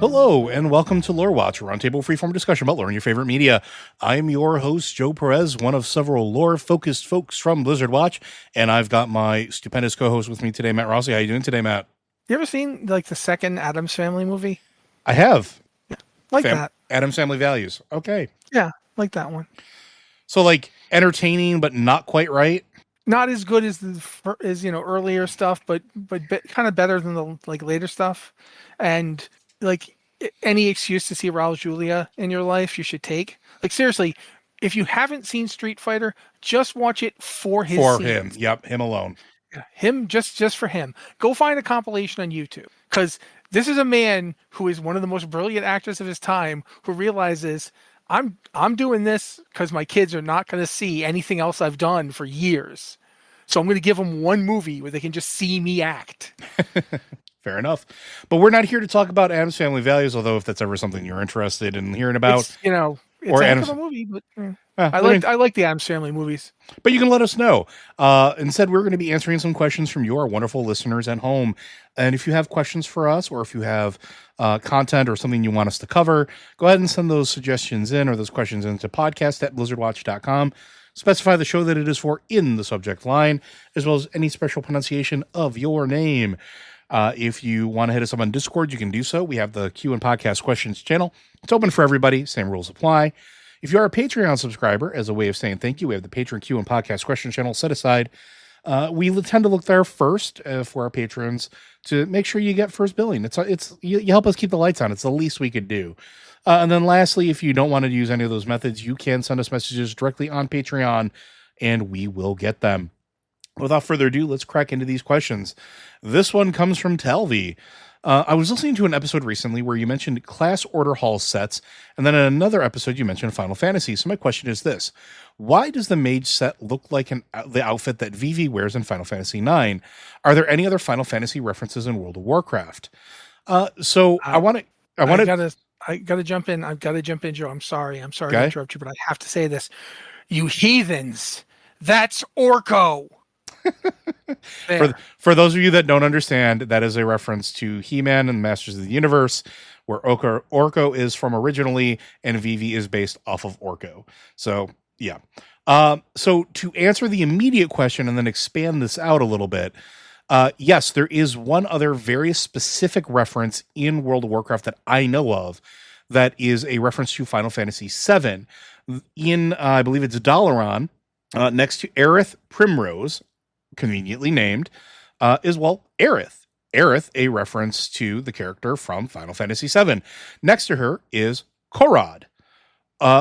Hello, and welcome to Lore Watch, a roundtable freeform discussion about lore and your favorite media. I am your host, Joe Perez, one of several lore-focused folks from Blizzard Watch, and I've got my stupendous co-host with me today, Matt Rossi. How you doing today, Matt? You ever seen like the second Addams Family movie? I have. That. Addams Family Values. Okay. Yeah, like that one. So, like, entertaining, but not quite right? Not as good as earlier stuff, but kind of better than the later stuff. And like any excuse to see Raul Julia in your life, you should take. Like seriously, if you haven't seen Street Fighter, just watch it for his him. Yep, him alone. Yeah, him just for him. Go find a compilation on YouTube, because this is a man who is one of the most brilliant actors of his time, who realizes I'm doing this because my kids are not going to see anything else I've done for years. So I'm going to give them one movie where they can just see me act. Fair enough. But we're not here to talk about Addams Family Values, although if that's ever something you're interested in hearing about. It's a heck of a movie, but I like the Addams Family movies. But you can let us know. Instead, we're going to be answering some questions from your wonderful listeners at home. And if you have questions for us, or if you have content or something you want us to cover, go ahead and send those suggestions in, or those questions into podcast@blizzardwatch.com. Specify the show that it is for in the subject line, as well as any special pronunciation of your name. If you want to hit us up on Discord, you can do so. We have the Q and Podcast Questions channel. It's open for everybody. Same rules apply. If you are a Patreon subscriber, as a way of saying thank you, we have the Patreon Q and Podcast Question channel set aside. We tend to look there first for our patrons to make sure you get first billing. You help us keep the lights on. It's the least we could do. And then lastly, if you don't want to use any of those methods, you can send us messages directly on Patreon, and we will get them. Without further ado, let's crack into these questions. This one comes from Talvi. I was listening to an episode recently where you mentioned class order hall sets, and then in another episode you mentioned Final Fantasy. So my question is this: why does the mage set look like the outfit that Vivi wears in Final Fantasy IX? Are there any other Final Fantasy references in World of Warcraft? I gotta jump in. I've got to jump in, Joe. I'm sorry to interrupt you, but I have to say this: you heathens! That's Orko. For those of you that don't understand, that is a reference to He-Man and Masters of the Universe, where Orko is from originally, and Vivi is based off of Orko. So yeah. So to answer the immediate question and then expand this out a little bit, yes, there is one other very specific reference in World of Warcraft that I know of that is a reference to Final Fantasy VII. In I believe it's Dalaran, next to Aerith Primrose, conveniently named, is Aerith. Aerith, a reference to the character from Final Fantasy VII. Next to her is Korad,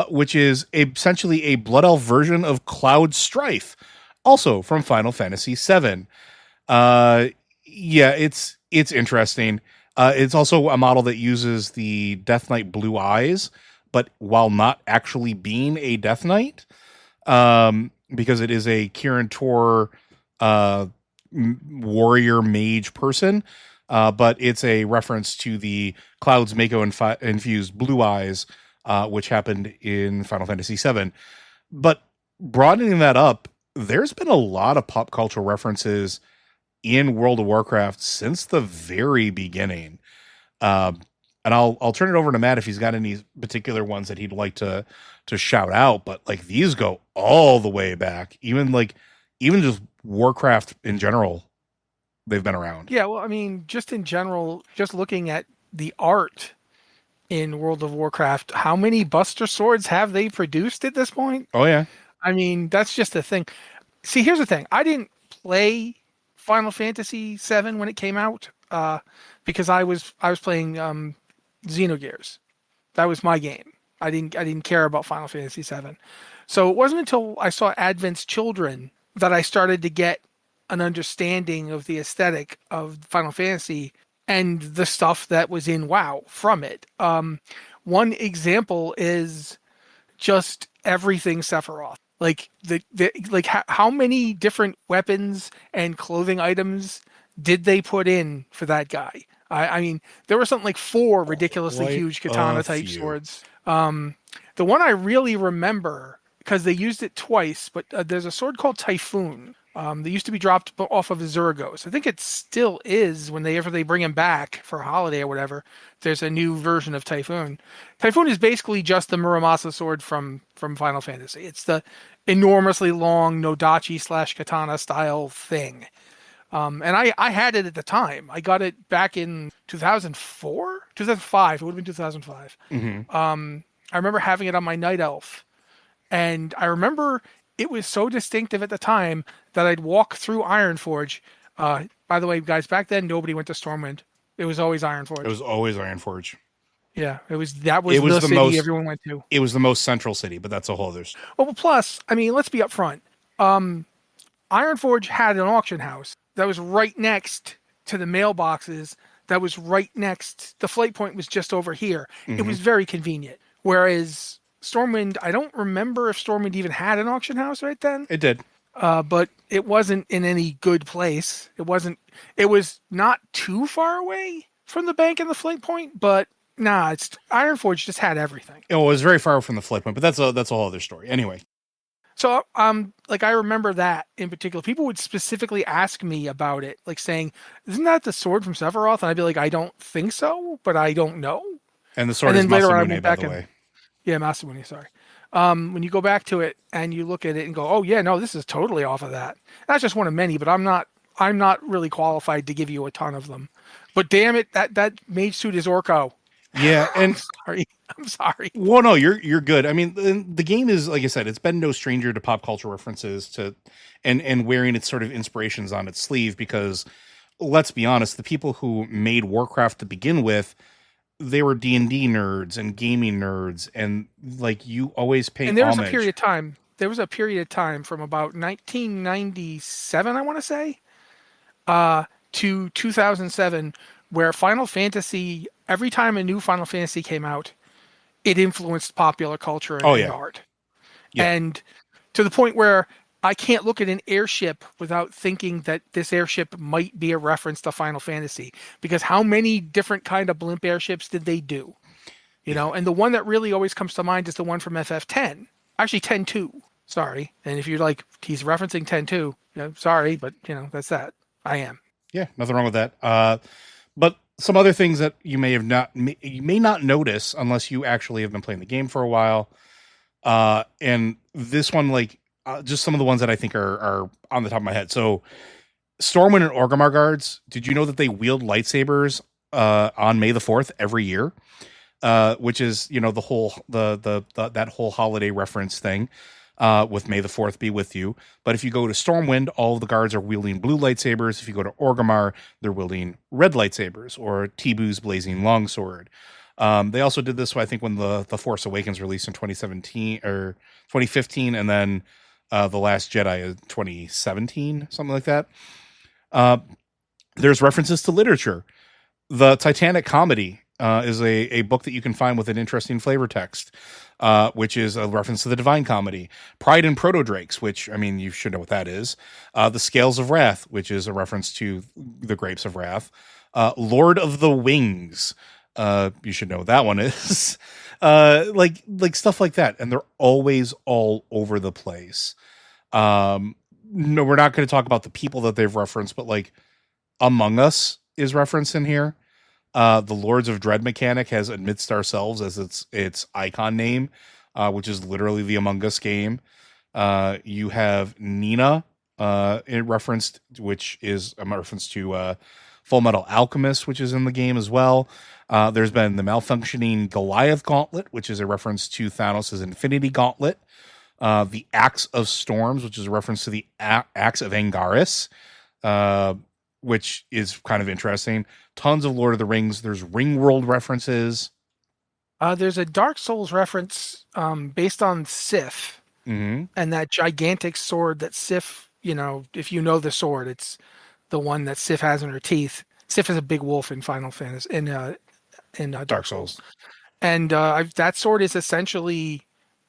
which is essentially a Blood Elf version of Cloud Strife, also from Final Fantasy VII. It's interesting. It's also a model that uses the Death Knight blue eyes, but while not actually being a Death Knight, because it is a Kirin Tor warrior mage person, but it's a reference to the Cloud's Mako infused blue eyes, which happened in Final Fantasy VII. But broadening that up, there's been a lot of pop culture references in World of Warcraft since the very beginning. And I'll turn it over to Matt if he's got any particular ones that he'd like to shout out. But like these go all the way back, even just Warcraft in general, they've been around. Yeah, well, I mean, just in general, just looking at the art in World of Warcraft, how many Buster Swords have they produced at this point? Oh, yeah. I mean, that's just a thing. See, here's the thing. I didn't play Final Fantasy VII when it came out because I was playing Xenogears. That was my game. I didn't care about Final Fantasy VII. So it wasn't until I saw Advent's Children that I started to get an understanding of the aesthetic of Final Fantasy and the stuff that was in WoW from it. One example is just everything Sephiroth. Like how many different weapons and clothing items did they put in for that guy? I mean, there were something like 4 ridiculously huge katana type swords. The one I really remember, because they used it twice, but there's a sword called Typhoon, They used to be dropped off of Azuragos. I think it still is whenever they bring him back for a holiday or whatever. There's a new version of Typhoon. Typhoon is basically just the Muramasa sword from Final Fantasy. It's the enormously long Nodachi / katana style thing. And I had it at the time. I got it back in 2004, 2005. It would have been 2005. I remember having it on my Night Elf, and I remember it was so distinctive at the time that I'd walk through Ironforge. By the way, guys, back then nobody went to Stormwind. It was always Ironforge. It was always Ironforge. Yeah, it was the city everyone went to. It was the most central city, but that's a whole other story. Well, plus, I mean, let's be upfront. Ironforge had an auction house that was right next to the mailboxes. That was right next. The flight point was just over here. It was very convenient. Whereas Stormwind, I don't remember if Stormwind even had an auction house right then. It did. But it wasn't in any good place. It was not too far away from the bank and the flight point, but it's Ironforge just had everything. It was very far from the flight point, but that's a whole other story. Anyway. So, I remember that in particular. People would specifically ask me about it, like saying, "Isn't that the sword from Sephiroth?" And I'd be like, "I don't think so, but I don't know." And the sword is Masamune, by the way. Yeah, Masamune, sorry. When you go back to it and you look at it and go, "Oh yeah, no, this is totally off of that." That's just one of many, but I'm not really qualified to give you a ton of them. But damn it, that mage suit is Orko. Yeah, and I'm sorry. Well, no, you're good. I mean, the game is, like I said, it's been no stranger to pop culture references to, and wearing its sort of inspirations on its sleeve. Because let's be honest, the people who made Warcraft to begin with, they were D&D nerds and gaming nerds, and like you always pay. And there was a period of time. There was a period of time from about 1997, I want to say, to 2007, where Final Fantasy. Every time a new Final Fantasy came out, it influenced popular culture and art. Yeah. And to the point where I can't look at an airship without thinking that this airship might be a reference to Final Fantasy. Because how many different kind of blimp airships did they do? You know, and the one that really always comes to mind is the one from FF10. Actually, 10-2. Sorry. And if you're like, he's referencing 10-2, sorry, but, that's that. I am. Yeah, nothing wrong with that. But some other things that you may not notice unless you actually have been playing the game for a while. And this one, just some of the ones that I think are on the top of my head. So Stormwind and Orgrimmar guards, did you know that they wield lightsabers on May the 4th every year? Which is, the whole that whole holiday reference thing. With May the 4th be with you. But if you go to Stormwind, all of the guards are wielding blue lightsabers. If you go to Orgrimmar, they're wielding red lightsabers, or Tibu's blazing longsword. They also did this, I think, when the Force Awakens released in 2017 or 2015, and then The Last Jedi in 2017, something like that. There's references to literature. The Titanic comedy is a book that you can find with an interesting flavor text, which is a reference to the Divine Comedy. Pride and Proto-Drakes, which, I mean, you should know what that is. The Scales of Wrath, which is a reference to the Grapes of Wrath. Lord of the Wings, you should know what that one is. Like stuff like that. And they're always all over the place. No, we're not going to talk about the people that they've referenced, but like Among Us is referenced in here. The Lords of Dread mechanic has Amidst Ourselves as its icon name, which is literally the Among Us game. You have Nina referenced, which is a reference to Full Metal Alchemist, which is in the game as well. There's been the malfunctioning Goliath Gauntlet, which is a reference to Thanos' Infinity Gauntlet. The Axe of Storms, which is a reference to the Axe of Angaris, which is kind of interesting. Tons of Lord of the Rings. There's Ringworld references. There's a Dark Souls reference based on Sif, and that gigantic sword that Sif, if you know the sword, it's the one that Sif has in her teeth. Sif is a big wolf in Final Fantasy, in Dark Souls. And that sword is essentially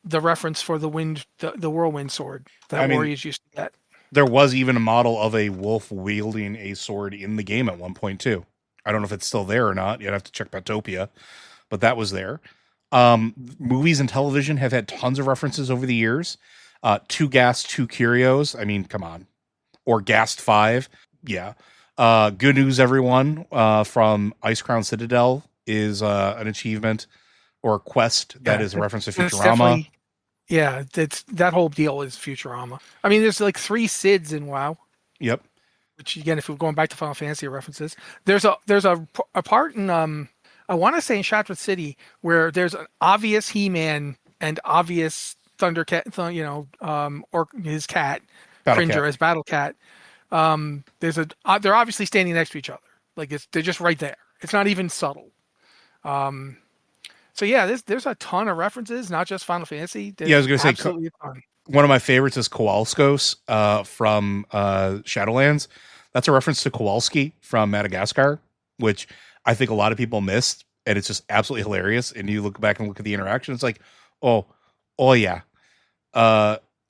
the reference for the whirlwind sword that warriors used to get. There was even a model of a wolf wielding a sword in the game at one point too. I don't know if it's still there or not. You'd have to check Batopia, but that was there. Movies and television have had tons of references over the years. Two Gas, Two Curios. I mean, come on. or Gast 5. Yeah. Good news, everyone. From Ice Crown Citadel is an achievement or a quest that Yeah, is a reference to that's Futurama. definitely yeah. That's that whole deal is Futurama. I mean, there's like 3 Sids in WoW, Yep. which again, if we're going back to Final Fantasy references, there's a part in I want to say in Shattered City where there's an obvious He-Man and obvious Thundercat, or his cat Battle Cat. Cringer as Battle Cat. They're obviously standing next to each other, like they're just right there. It's not even subtle. Um, so yeah, there's a ton of references, not just Final Fantasy. Yeah, I was There's going to say absolutely a ton. one of my favorites is Kowalskos from Shadowlands. That's a reference to Kowalski from Madagascar, which I think a lot of people missed, and it's just absolutely hilarious. And you look back and look at the interaction, it's like, oh, oh yeah.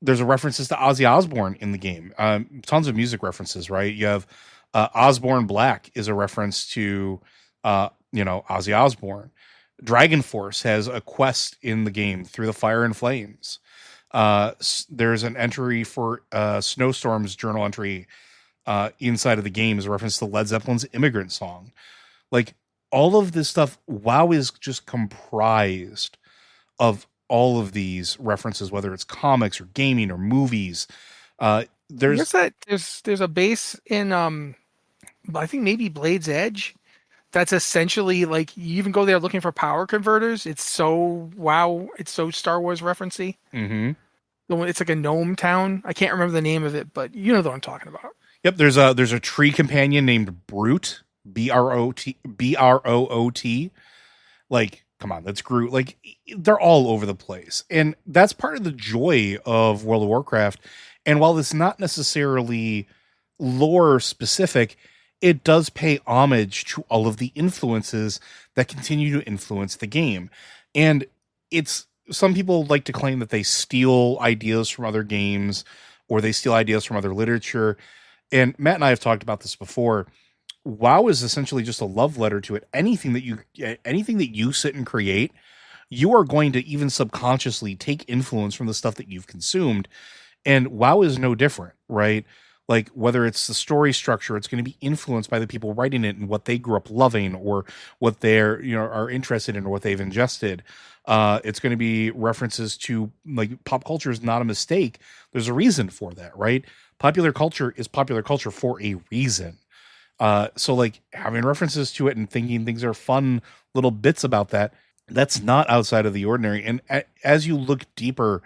There's a references to Ozzy Osbourne in the game. Tons of music references, right? You have Osborne Black is a reference to Ozzy Osbourne. Dragon Force has a quest in the game, Through the Fire and Flames. There's an entry for Snowstorm's journal entry inside of the game is a reference to Led Zeppelin's Immigrant Song. Like all of this stuff, WoW is just comprised of all of these references, whether it's comics or gaming or movies. There's There's a base in I think maybe Blade's Edge that's essentially like you even go there looking for power converters. It's so it's so Star Wars referencey. mm-hmm. It's like a gnome town. I can't remember the name of it, but you know what I'm talking about. Yep, there's a tree companion named Brute, Broot. Like, come on, that's Groot. Like, they're all over the place, and that's part of the joy of World of Warcraft. And while it's not necessarily lore specific, it does pay homage to all of the influences that continue to influence the game. And it's some people like to claim that they steal ideas from other games or they steal ideas from other literature. And Matt and I have talked about this before. WoW is essentially just a love letter to it. Anything that you sit and create, you are going to even subconsciously take influence from the stuff that you've consumed. And WoW is no different, right? Like whether it's the story structure, it's going to be influenced by the people writing it and what they grew up loving or what they're, are interested in or what they've ingested. It's going to be references to like pop culture is not a mistake. There's a reason for that, right? Popular culture is popular culture for a reason. So like having references to it and thinking things are fun little bits about that, that's not outside of the ordinary. And as you look deeper,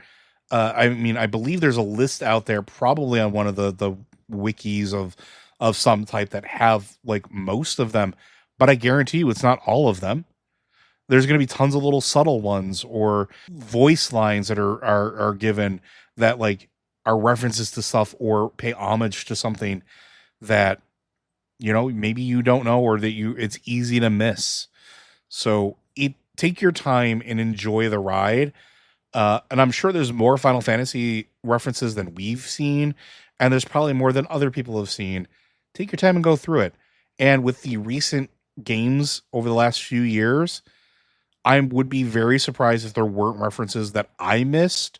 I believe there's a list out there probably on one of the wikis of some type that have like most of them, but I guarantee you it's not all of them. There's going to be tons of little subtle ones or voice lines that are given that like are references to stuff or pay homage to something that maybe you don't know or that it's easy to miss. So take your time and enjoy the ride. And I'm sure there's more Final Fantasy references than we've seen, and there's probably more than other people have seen. Take your time and go through it. And with the recent games over the last few years, I would be very surprised if there weren't references that I missed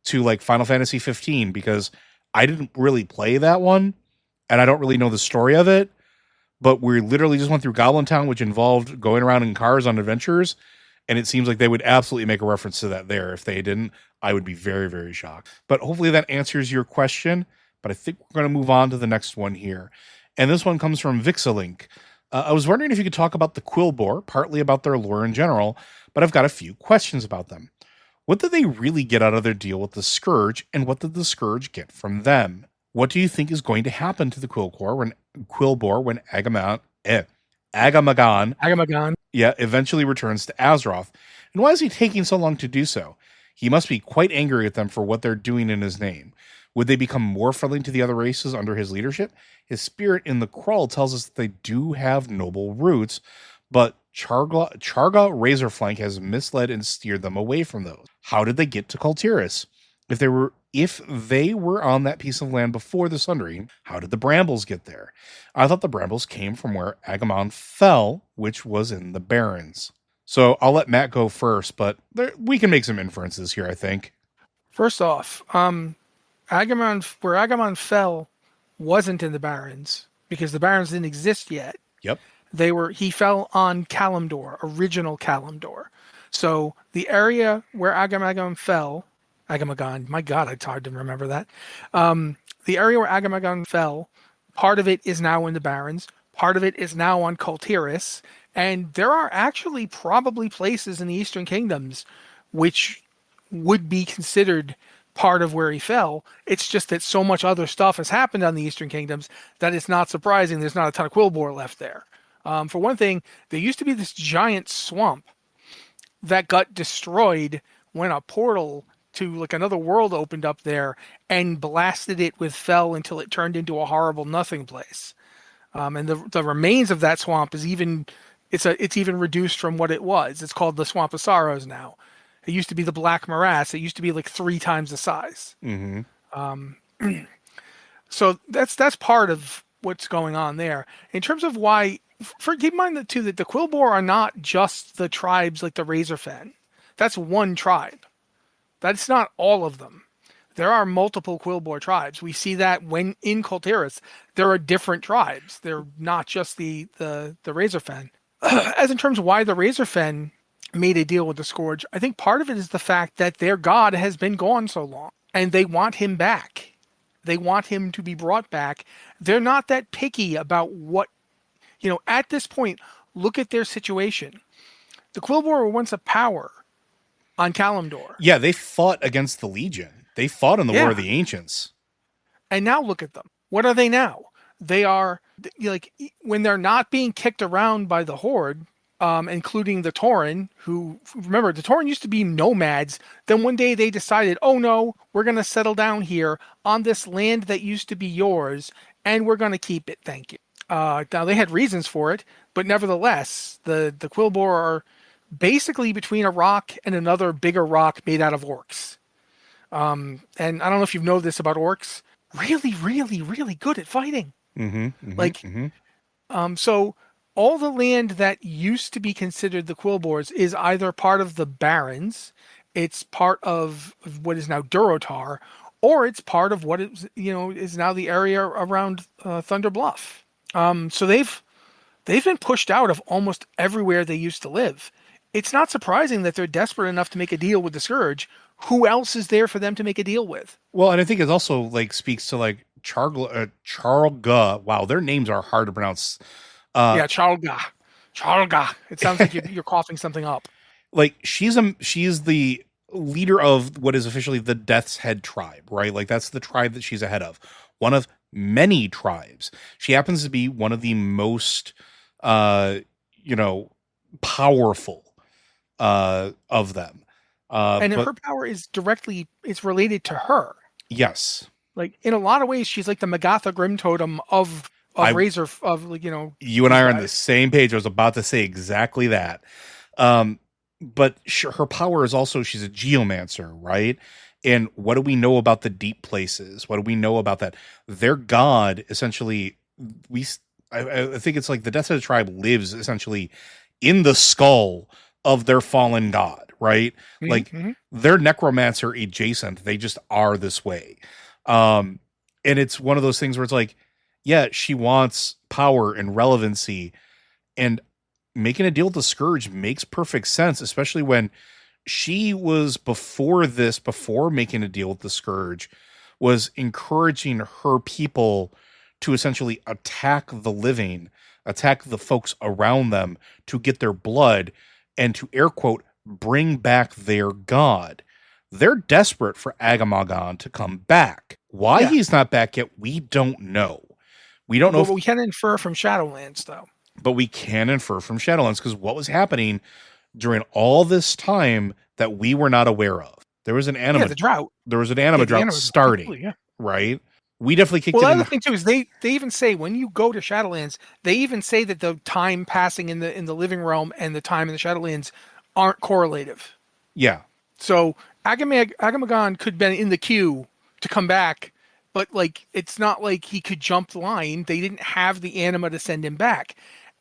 to like Final Fantasy 15 because I didn't really play that one and I don't really know the story of it. But we literally just went through Goblin Town, which involved going around in cars on adventures. And it seems like they would absolutely make a reference to that there. If they didn't, I would be very, very shocked. But hopefully that answers your question. But I think we're going to move on to the next one here. And this one comes from Vixalink. I was wondering if you could talk about the Quilboar, partly about their lore in general, but I've got a few questions about them. What did they really get out of their deal with the Scourge, and what did the Scourge get from them? What do you think is going to happen to the Quilboar when Agamagon. Eventually returns to Azeroth? And why is he taking so long to do so? He must be quite angry at them for what they're doing in his name. Would they become more friendly to the other races under his leadership? His spirit in the crawl tells us that they do have noble roots, but Charga Razorflank has misled and steered them away from those. How did they get to Kultiris? If they were on that piece of land before the Sundering, how did the Brambles get there? I thought the Brambles came from where Agamemnon fell, which was in the Barrens. So I'll let Matt go first, but we can make some inferences here, I think. First off, where Agamemnon fell wasn't in the Barrens because the Barrens didn't exist yet. Yep. He fell on Kalimdor, original Kalimdor. So the area where Agamagon, my God, it's hard to remember that. The area where Agamagon fell, part of it is now in the Barrens, part of it is now on Kultiris, and there are actually probably places in the Eastern Kingdoms which would be considered part of where he fell. It's just that so much other stuff has happened on the Eastern Kingdoms that it's not surprising there's not a ton of Quilboar left there. For one thing, there used to be this giant swamp that got destroyed when a portal to like another world opened up there and blasted it with fel until it turned into a horrible nothing place. And the remains of that swamp is even even reduced from what it was. It's called the Swamp of Sorrows now. It used to be the Black Morass. It used to be like 3 times the size. Mm-hmm. So that's part of what's going on there. In terms of why, keep in mind that too that the Quilboar are not just the tribes like the Razorfen. That's one tribe. That's not all of them. There are multiple Quilboar tribes. We see that when in Kultiris, there are different tribes. They're not just the Razorfen. As in terms of why the Razorfen made a deal with the Scourge, I think part of it is the fact that their god has been gone so long, and they want him back. They want him to be brought back. They're not that picky about what, at this point, look at their situation. The Quilboar were once a power on Kalimdor. Yeah, they fought against the Legion. They fought in the War of the Ancients. And now look at them. What are they now? They are, like, when they're not being kicked around by the Horde, including the Tauren, who, remember, the Tauren used to be nomads. Then one day they decided, oh no, we're going to settle down here on this land that used to be yours, and we're going to keep it, thank you. Now, they had reasons for it, but nevertheless, the Quilboar are basically between a rock and another bigger rock made out of orcs. And I don't know if you know this about orcs. Really, really, really good at fighting. So all the land that used to be considered the Quilboars is either part of the Barrens, it's part of what is now Durotar, or it's part of what is now the area around Thunder Bluff. So they've been pushed out of almost everywhere they used to live. It's not surprising that they're desperate enough to make a deal with the Scourge. Who else is there for them to make a deal with? Well, and I think it also speaks to Charlga. Wow, their names are hard to pronounce. Charlga. It sounds like you're coughing something up. She's the leader of what is officially the Death's Head tribe, right? That's the tribe that she's a head of. One of many tribes. She happens to be one of the most, powerful of them. Her power is related to her. Yes. In a lot of ways, she's like the Magatha Grim Totem of Razor, You and I are on the same page. I was about to say exactly that. But her power is also, she's a geomancer, right? And what do we know about the deep places? What do we know about that? Their god, essentially, I think it's like the Death of the Tribe lives essentially in the skull of their fallen god, right? They're necromancer adjacent. They just are this way. And it's one of those things where it's she wants power and relevancy, and making a deal with the Scourge makes perfect sense, especially when she was before making a deal with the Scourge, was encouraging her people to essentially attack the living, attack the folks around them to get their blood and to air quote, bring back their god. They're desperate for Agamagon to come back. Why he's not back yet, we don't know. We don't know. We can infer from Shadowlands, though. But we can infer from Shadowlands, because what was happening during all this time that we were not aware of? There was an anima the drought. There was an anima drought starting, right? We definitely kicked it in. Well, the other thing too is they even say when you go to Shadowlands, they even say that the time passing in the living realm and the time in the Shadowlands aren't correlative. Yeah. So Agamagon could have been in the queue to come back, but it's not like he could jump the line. They didn't have the anima to send him back.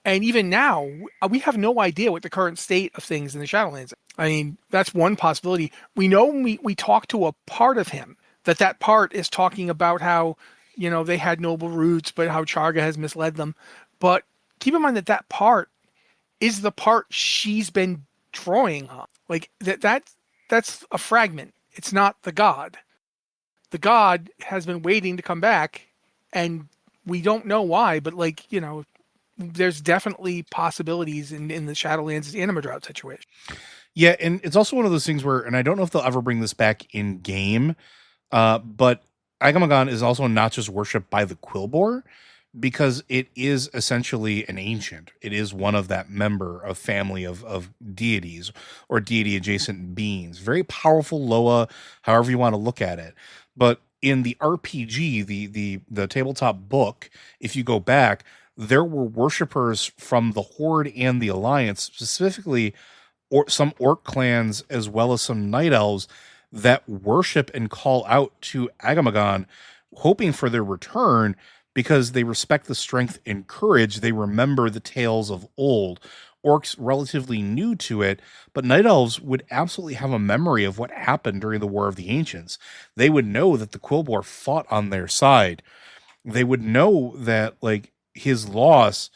And even now, we have no idea what the current state of things in the Shadowlands. I mean, that's one possibility. We know when we talk to a part of him, that part is talking about how, they had noble roots, but how Charga has misled them. But keep in mind that that part is the part she's been drawing on. Like that's a fragment. It's not the god. The god has been waiting to come back, and we don't know why, but there's definitely possibilities in the Shadowlands Anima Drought situation. Yeah, and it's also one of those things where, and I don't know if they'll ever bring this back in game, but Agamagon is also not just worshipped by the Quilboar, because it is essentially an ancient. It is one of that member of family of deities or deity adjacent beings. Very powerful Loa, however you want to look at it. But in the RPG, the tabletop book, if you go back, there were worshippers from the Horde and the Alliance, specifically or some orc clans as well as some night elves that worship and call out to Agamagon, hoping for their return because they respect the strength and courage. They remember the tales of old. Orcs relatively new to it, but night elves would absolutely have a memory of what happened during the War of the Ancients. They would know that the Quilboar fought on their side. They would know that his loss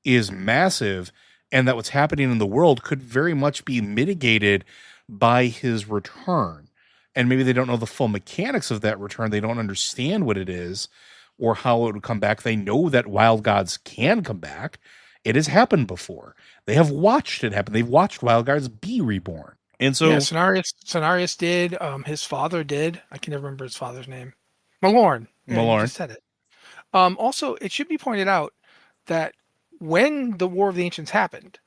is massive, and that what's happening in the world could very much be mitigated by his return. And maybe they don't know the full mechanics of that return. They don't understand what it is or how it would come back. They know that wild gods can come back. It has happened before. They have watched it happen. They've watched wild gods be reborn. And so Cenarius did. His father did. I can never remember his father's name. Malorn. Yeah, you just said it. Also, it should be pointed out that when the War of the Ancients happened,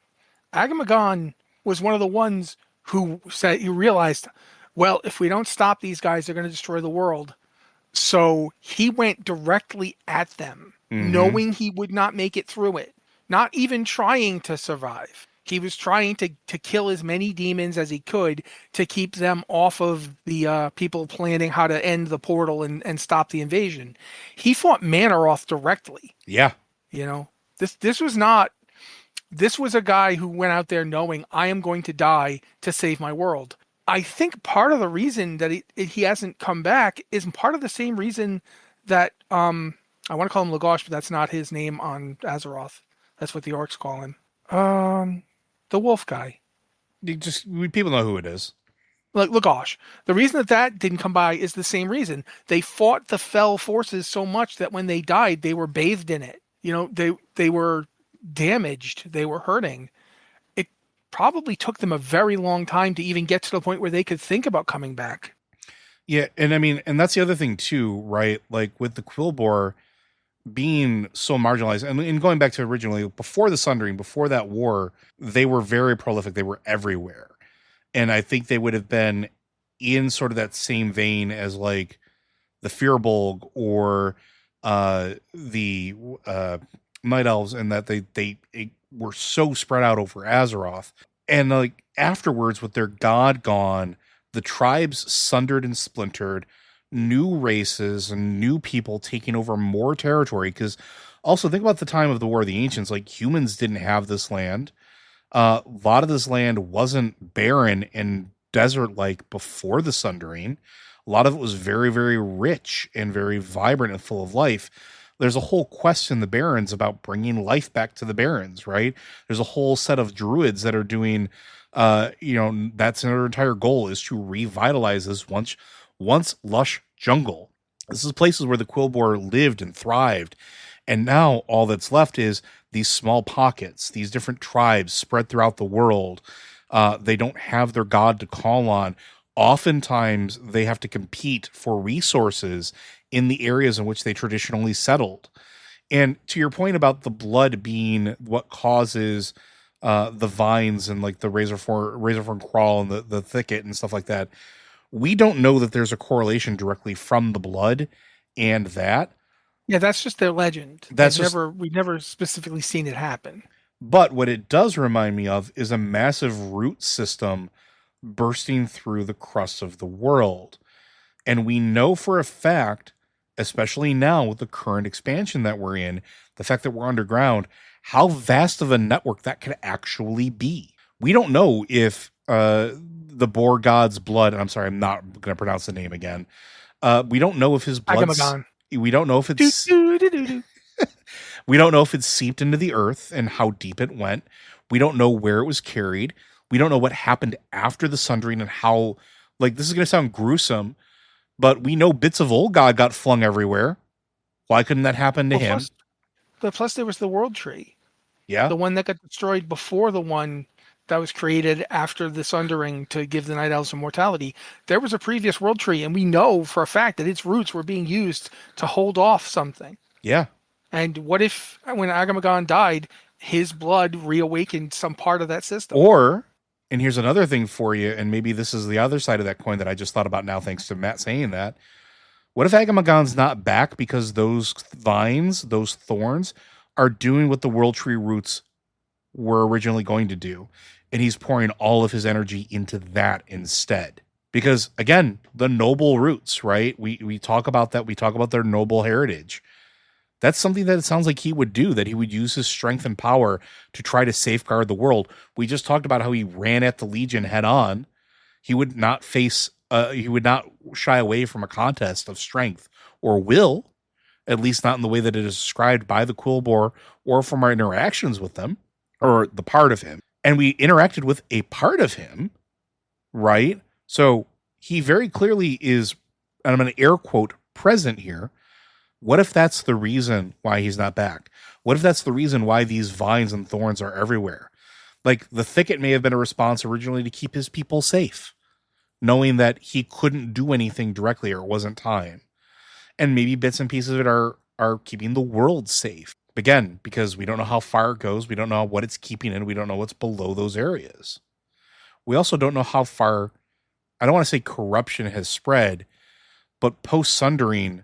Agamagon was one of the ones who realized, well, if we don't stop these guys, they're going to destroy the world. So he went directly at them, knowing he would not make it through it, not even trying to survive. He was trying to kill as many demons as he could to keep them off of the people planning how to end the portal and stop the invasion. He fought Manaroth directly. Yeah. This was a guy who went out there knowing I am going to die to save my world. I think part of the reason that he hasn't come back is part of the same reason that I want to call him Lagosh, but that's not his name on Azeroth. That's what the orcs call him. The wolf guy. People know who it is. Lagosh. The reason that didn't come by is the same reason. They fought the fell forces so much that when they died, they were bathed in it. They were damaged. They were hurting. It probably took them a very long time to even get to the point where they could think about coming back. Yeah, and I mean, and that's the other thing too, right? Like with the Quilboar being so marginalized, and going back to originally, before the Sundering, before that war, they were very prolific. They were everywhere. And I think they would have been in sort of that same vein as the Firbolg or the Night Elves, and that they were so spread out over Azeroth. And afterwards, with their god gone, the tribes sundered and splintered, new races and new people taking over more territory. Because also think about the time of the War of the Ancients, humans didn't have this land. A lot of this land wasn't barren and desert-like before the Sundering. A lot of it was very, very rich and very vibrant and full of life. There's a whole quest in the Barrens about bringing life back to the Barrens, right? There's a whole set of druids that are doing, that's their entire goal, is to revitalize this once lush jungle. This is places where the Quilboar lived and thrived. And now all that's left is these small pockets, these different tribes spread throughout the world. They don't have their god to call on. Oftentimes they have to compete for resources in the areas in which they traditionally settled. And to your point about the blood being what causes the vines and the razorfern crawl and the thicket and stuff like that, we don't know that there's a correlation directly from the blood and that. Yeah, that's just their legend. We've never specifically seen it happen. But what it does remind me of is a massive root system bursting through the crust of the world. And we know for a fact, especially now with the current expansion that we're in, the fact that we're underground, how vast of a network that could actually be. We don't know if the Boar God's blood, and I'm sorry, I'm not going to pronounce the name again. We don't know if his blood... We don't know if Do, it's do, do, do, do. we don't know if it's seeped into the earth and how deep it went. We don't know where it was carried. We don't know what happened after the sundering and how, like, this is going to sound gruesome, but we know bits of old God got flung everywhere. Why couldn't that happen to Well, him? plus there was the world tree, Yeah. the one that got destroyed before the one that was created after the sundering to give the Night Elves immortality. There was a previous world tree, and we know for a fact that its roots were being used to hold off something. Yeah. And what if, when Agamagon died, his blood reawakened some part of that system? Or, and here's another thing for you, and maybe this is the other side of that coin that I just thought about now, thanks to Matt saying that. What if Agamagon's not back because those vines, those thorns, are doing what the World Tree roots were originally going to do, and he's pouring all of his energy into that instead? Because again, the noble roots, right? We talk about that. We talk about their noble heritage. That's something that it sounds like he would do, that he would use his strength and power to try to safeguard the world. We just talked about how he ran at the Legion head on. He would not he would not shy away from a contest of strength or will, at least not in the way that it is described by the Quilboar or from our interactions with them, or the part of him. And we interacted with a part of him, right? So he very clearly is, and I'm going to air quote, present here. What if that's the reason why he's not back? What if that's the reason why these vines and thorns are everywhere? Like, the thicket may have been a response originally to keep his people safe, knowing that he couldn't do anything directly or it wasn't time. And maybe bits and pieces of it are keeping the world safe. Again, because we don't know how far it goes. We don't know what it's keeping in. We don't know what's below those areas. We also don't know how far, I don't want to say corruption has spread, but post-sundering,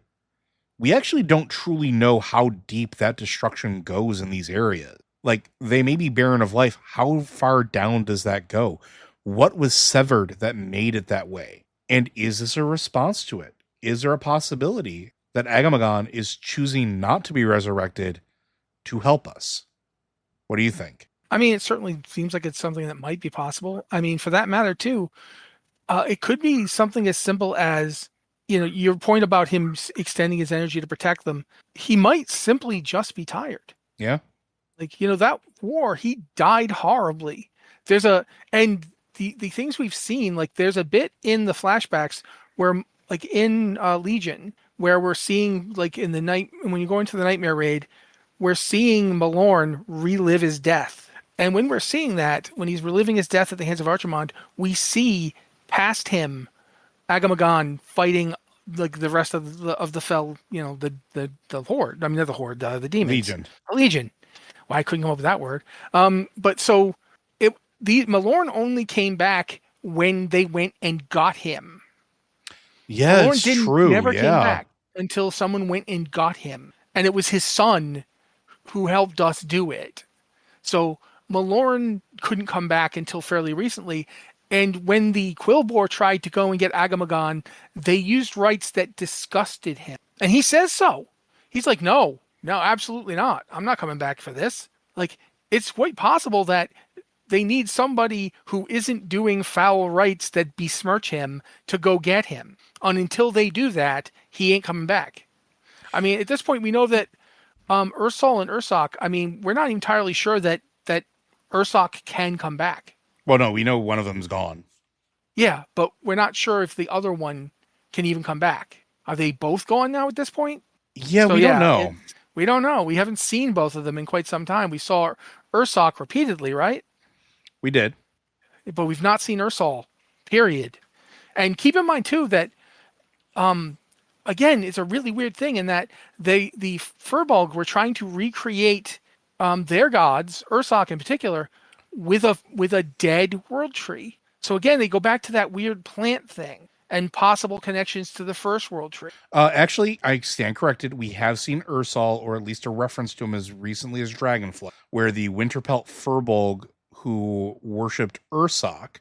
we actually don't truly know how deep that destruction goes in these areas. Like, they may be barren of life. How far down does that go? What was severed that made it that way? And is this a response to it? Is there a possibility that Agamagon is choosing not to be resurrected to help us? What do you think? I mean, it certainly seems like it's something that might be possible. I mean, for that matter, too, it could be something as simple as, your point about him extending his energy to protect them. He might simply just be tired. Yeah. Like, that war, he died horribly. And the things we've seen, like, there's a bit in the flashbacks where, like, in Legion, where we're seeing, like, in the night, when you go into the Nightmare Raid, we're seeing Malorn relive his death. And when we're seeing that, when he's reliving his death at the hands of Archimonde, we see past him Agamagon fighting, like, the rest of the fell, the horde. I mean, not the horde, the demons. Legion. Legion. Well, I couldn't come up with that word. But so Malorn only came back when they went and got him. Yeah, Malorn it's true. Never came back until someone went and got him, and it was his son who helped us do it. So Malorn couldn't come back until fairly recently. And when the Quilboar tried to go and get Agamagon, they used rites that disgusted him. And he says so. He's like, no, absolutely not. I'm not coming back for this. Like, it's quite possible that they need somebody who isn't doing foul rites that besmirch him to go get him. And until they do that, he ain't coming back. I mean, at this point, we know that Ursol and Ursoc, I mean, we're not entirely sure that Ursoc can come back. Well, no, we know one of them's gone. Yeah, but we're not sure if the other one can even come back. Are they both gone now at this point? Yeah, we don't know. We don't know. We haven't seen both of them in quite some time. We saw Ursoc repeatedly, right? We did. But we've not seen Ursol, period. And keep in mind, too, that, again, it's a really weird thing in that the Furbolg were trying to recreate their gods, Ursoc in particular, with a dead world tree. So again, they go back to that weird plant thing and possible connections to the first world tree. Actually, I stand corrected. We have seen Ursol, or at least a reference to him as recently as Dragonflight, where the Winterpelt Furbolg who worshipped Ursoc,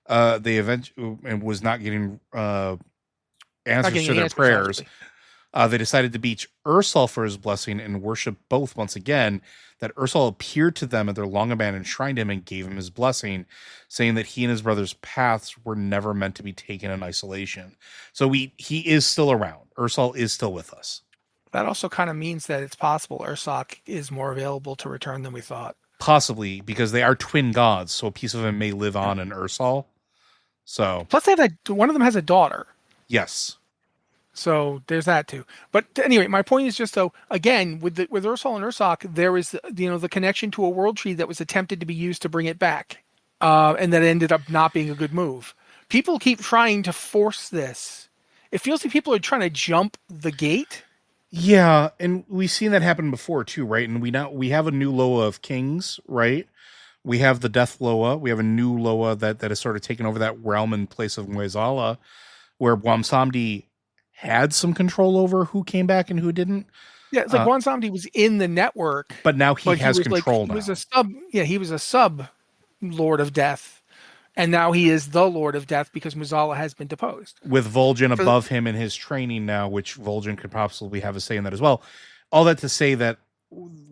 they eventually and was not getting answers to their prayers. They decided to beach Ursol for his blessing and worship both once again. That Ursol appeared to them at their long abandoned shrine to him and gave him his blessing, saying that he and his brother's paths were never meant to be taken in isolation. So he is still around. Ursol is still with us. That also kind of means that it's possible Ursoc is more available to return than we thought. Possibly because they are twin gods, so a piece of him may live Yeah. on in Ursal. So Plus, they have one of them has a daughter. yes, So there's that too. But anyway, my point is just though, again, with Ursol and Ursoc, there is the connection to a world tree that was attempted to be used to bring it back, and that ended up not being a good move. People keep trying to force this. It feels like people are trying to jump the gate. yeah, and we've seen that happen before too, right? And we have a new Loa of Kings, right? We have the Death Loa. We have a new Loa that has sort of taken over that realm in place of Muezala, where Wamsamdi had some control over who came back and who didn't. Yeah, it's like Wansamdi was in the network, but now he has control he was now. a sub. Yeah, he was a sub Lord of Death, and now he is the Lord of Death because Muzala has been deposed. With Vol'jin above him in his training now, which Vol'jin could possibly have a say in that as well. All that to say that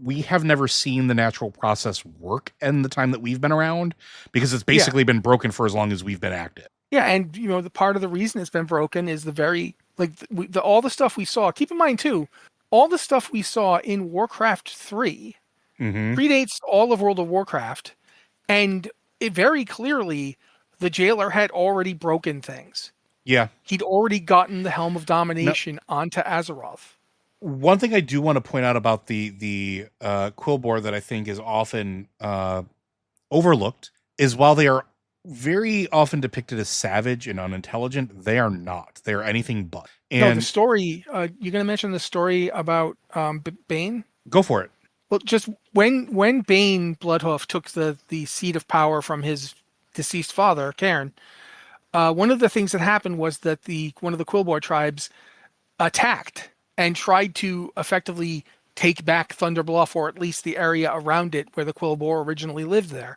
we have never seen the natural process work in the time that we've been around, because it's basically been broken for as long as we've been active. Yeah, and the part of the reason it's been broken is the very all the stuff we saw. Keep in mind too, all the stuff we saw in Warcraft 3 predates all of World of Warcraft, and it very clearly the jailer had already broken things. Yeah, he'd already gotten the Helm of Domination onto Azeroth. One thing I do want to point out about the Quilboar that I think is often overlooked is, while they are very often depicted as savage and unintelligent, they are not. They are anything but. And no, the story, you're going to mention the story about Bane? Go for it. Well, just when Bane Bloodhoof took the seat of power from his deceased father, Cairn, one of the things that happened was that one of the Quilboar tribes attacked and tried to effectively take back Thunder Bluff, or at least the area around it where the Quilboar originally lived there.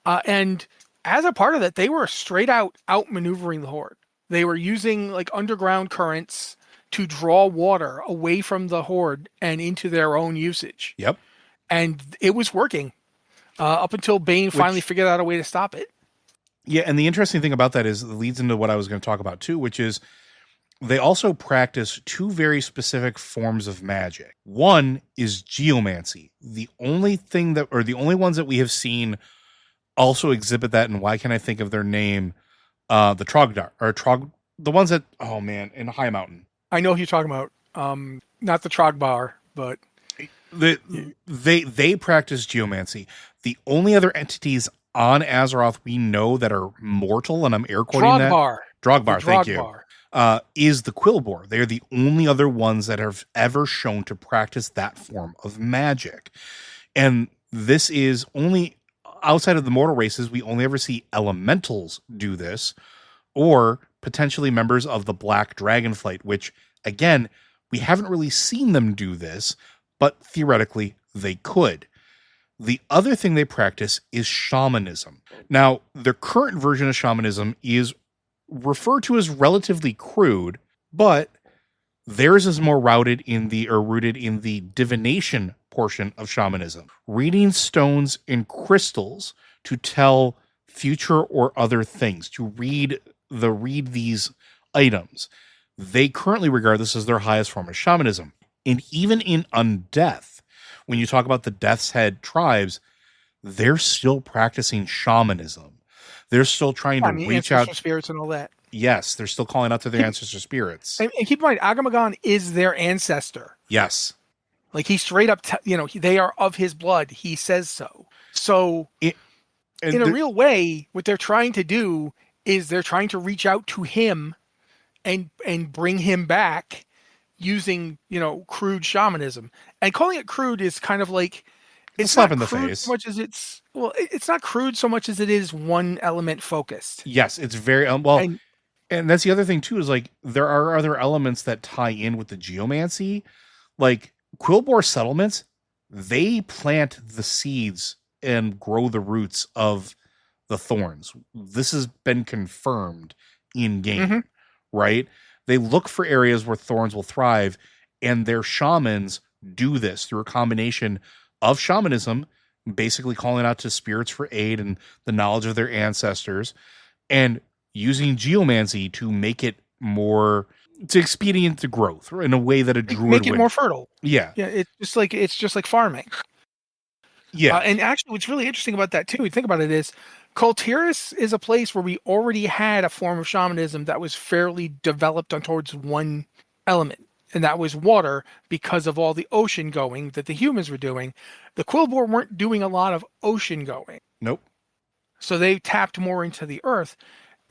And as a part of that, they were straight out outmaneuvering the Horde. They were using like underground currents to draw water away from the Horde and into their own usage. Yep. And it was working up until Bane finally figured out a way to stop it. Yeah, and the interesting thing about that is it leads into what I was going to talk about too, which is they also practice two very specific forms of magic. One is geomancy. The only ones that we have seen also exhibit that, and why can't I think of their name? The Trogdar, the ones that, in High Mountain. I know who you're talking about. Not the Trogbar, but they practice geomancy. The only other entities on Azeroth we know that are mortal, and I'm air quoting Drogbar, thank you, is the Quilboar. They're the only other ones that have ever shown to practice that form of magic. And this is only outside of the mortal races, we only ever see elementals do this, or potentially members of the Black Dragonflight, which, again, we haven't really seen them do this, but theoretically they could. The other thing they practice is shamanism. Now, their current version of shamanism is referred to as relatively crude, but theirs is more rooted in the divination portion of shamanism, reading stones and crystals to tell future or other things, to read these items. They currently regard this as their highest form of shamanism. And even in Undeath, when you talk about the Death's Head tribes, they're still practicing shamanism. They're still trying to reach out to spirits and all that. Yes, they're still calling out to their ancestor spirits. And keep in mind, Agamagon is their ancestor. Yes. Like he straight up, they are of his blood. He says so. So in a real way, what they're trying to do is they're trying to reach out to him and bring him back using, crude shamanism. And calling it crude is kind of like, it's slap not in the crude face. So much as it's not crude so much as it is one element focused. Yes, it's very and that's the other thing too, is like there are other elements that tie in with the geomancy. Like Quilboar settlements, they plant the seeds and grow the roots of the thorns. This has been confirmed in game, right? They look for areas where thorns will thrive, and their shamans do this through a combination of shamanism, basically calling out to spirits for aid and the knowledge of their ancestors, and using geomancy to make it more to expedient the growth in a way that a druid Make it would. more fertile. Yeah. Yeah, it's just like farming. Yeah. And actually, what's really interesting about that too, you think about it, is Kultiris is a place where we already had a form of shamanism that was fairly developed on towards one element, and that was water, because of all the ocean going that the humans were doing. The Quilboar weren't doing a lot of ocean going, Nope. so they tapped more into the earth.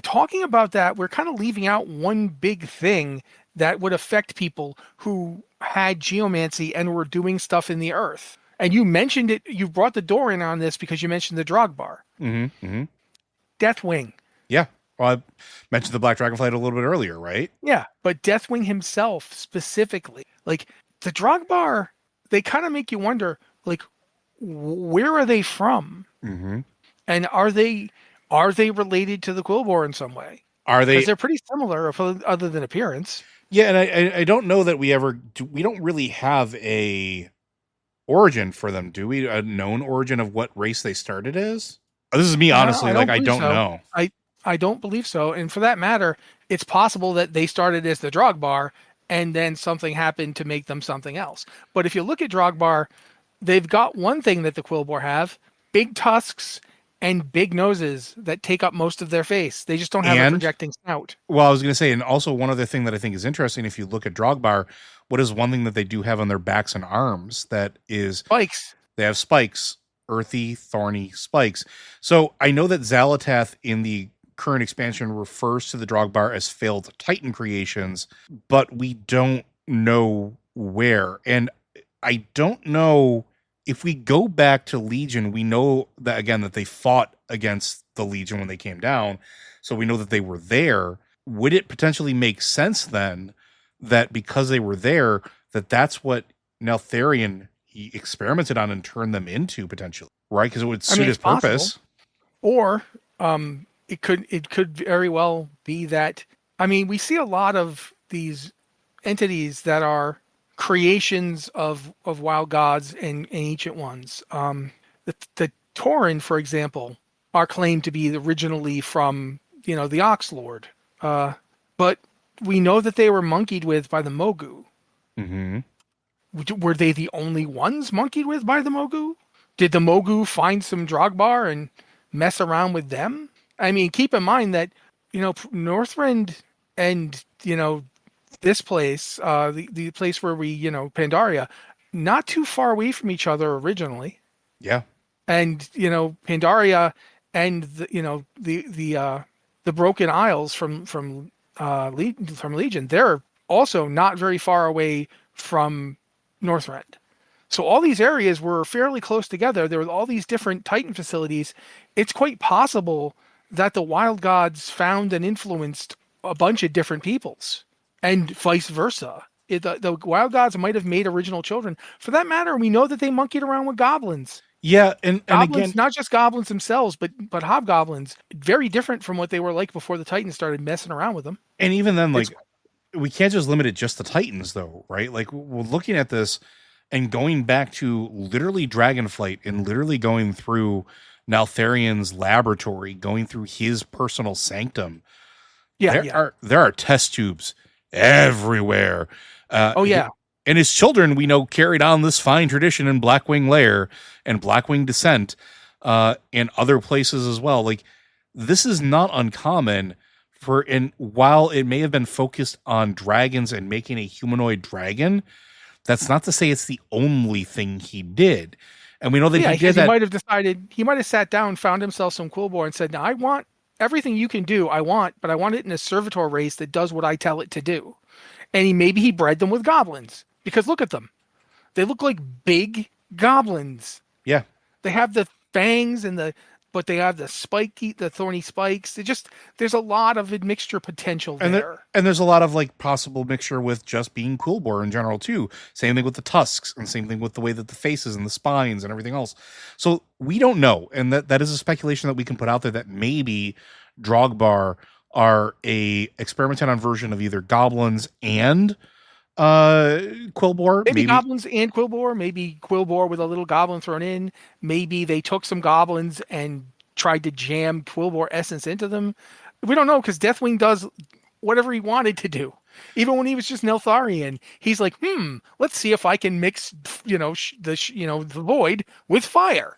Talking about that, we're kind of leaving out one big thing that would affect people who had geomancy and were doing stuff in the earth. And you mentioned it, you brought the door in on this because you mentioned the Drogbar. Mm-hmm. Mm-hmm. Deathwing. Yeah. Well, I mentioned the Black Dragonflight a little bit earlier, right? Yeah, but Deathwing himself specifically, like the Drogbar, they kind of make you wonder, like, where are they from? Mm-hmm. And are they related to the Quilboar in some way? Are Because they? they're pretty similar, other than appearance. Yeah, and I don't know that we ever do. We don't really have a origin for them, do we? A known origin of what race they started as? This is me, No, honestly. I Like, don't I believe don't so. know. I don't believe so. And for that matter, it's possible that they started as the Drogbar and then something happened to make them something else. But if you look at Drogbar, they've got one thing that the Quilboar have: big tusks and big noses that take up most of their face. They just don't have a And projecting snout. well, I was going to say, and also one other thing that I think is interesting, if you look at Drogbar, what is one thing that they do have on their backs and arms that is Spikes. they have spikes, earthy, thorny spikes. So I know that Xalatath in the current expansion refers to the Drogbar as failed Titan creations, but we don't know where. And I don't know if we go back to Legion, we know that again that they fought against the Legion when they came down. So we know that they were there. Would it potentially make sense then that because they were there, that that's what Neltharion he experimented on and turned them into potentially, right? Because it would suit his purpose. Or it could very well be that, I mean, we see a lot of these entities that are creations of wild gods and ancient ones. The Tauren, for example, are claimed to be originally from the Ox Lord, but we know that they were monkeyed with by the Mogu. Mm-hmm. Were they the only ones monkeyed with by the Mogu? Did the Mogu find some Drogbar and mess around with them? I mean, keep in mind that, Northrend and, this place, the place where we, Pandaria, not too far away from each other originally. Yeah. And, Pandaria and, the Broken Isles from Legion, they're also not very far away from Northrend. So all these areas were fairly close together. There were all these different Titan facilities. It's quite possible that the wild gods found and influenced a bunch of different peoples, and vice versa. The wild gods might have made original children. For that matter, we know that they monkeyed around with goblins. Yeah, and Goblins, again, not just goblins themselves, but hobgoblins. Very different from what they were like before the Titans started messing around with them. and even then, like, we can't just limit it just to Titans, though, right? Like, we're looking at this and going back to literally Dragonflight and literally going through Naltharion's laboratory, going through his personal sanctum. There are test tubes everywhere. And his children, we know, carried on this fine tradition in Blackwing Lair and Blackwing Descent, and other places as well. Like, this is not uncommon and while it may have been focused on dragons and making a humanoid dragon, that's not to say it's the only thing he did. And we know that he did that. He might have decided, he might have sat down, found himself some Quilboar and said, "Now I want everything you can do, but I want it in a servitor race that does what I tell it to do." And maybe he bred them with goblins, because look at them. They look like big goblins. Yeah. They have the fangs but they have the thorny spikes. There's a lot of admixture potential there. And there's a lot of like possible mixture with just being Quilboar in general too. Same thing with the tusks, and same thing with the way that the faces and the spines and everything else. So we don't know. And that is a speculation that we can put out there that maybe Drogbar are a experimented on version of either goblins and Quilboar. Maybe goblins and Quilboar, maybe Quilboar with a little goblin thrown in. Maybe they took some goblins and tried to jam Quilboar essence into them. We don't know, because Deathwing does whatever he wanted to do. Even when he was just Neltharion, he's like, let's see if I can mix, the void with fire.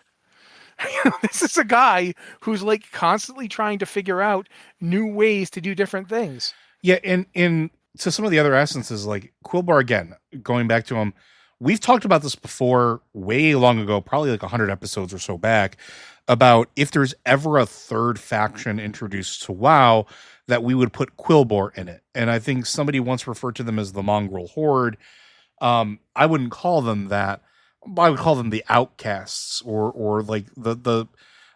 This is a guy who's like constantly trying to figure out new ways to do different things. Yeah, and in to some of the other essences, like Quilboar again, going back to him, we've talked about this before, way long ago, probably like 100 episodes or so back, about if there's ever a third faction introduced to WoW, that we would put Quilboar in it. And I think somebody once referred to them as the Mongrel Horde. I wouldn't call them that. I would call them the outcasts, or like the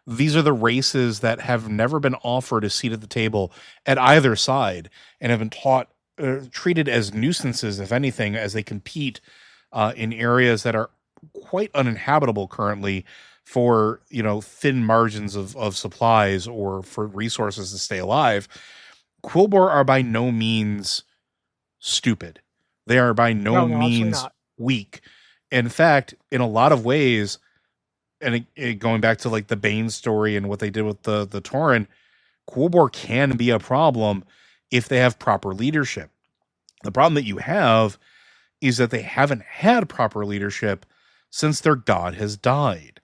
these are the races that have never been offered a seat at the table at either side and have been treated as nuisances, if anything, as they compete in areas that are quite uninhabitable currently for, thin margins of supplies or for resources to stay alive. Quilboar are by no means stupid. They are by no means weak. In fact, in a lot of ways, and going back to like the Bane story and what they did with the Tauren, Quilboar can be a problem if they have proper leadership. The problem that you have is that they haven't had proper leadership since their god has died.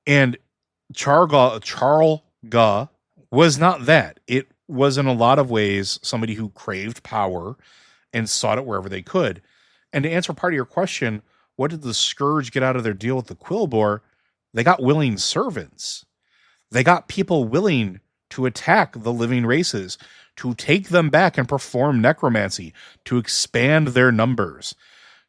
And Charlga was not that. It was in a lot of ways somebody who craved power and sought it wherever they could. And to answer part of your question, what did the Scourge get out of their deal with the Quilboar? They got willing servants. They got people willing to attack the living races, to take them back and perform necromancy, to expand their numbers.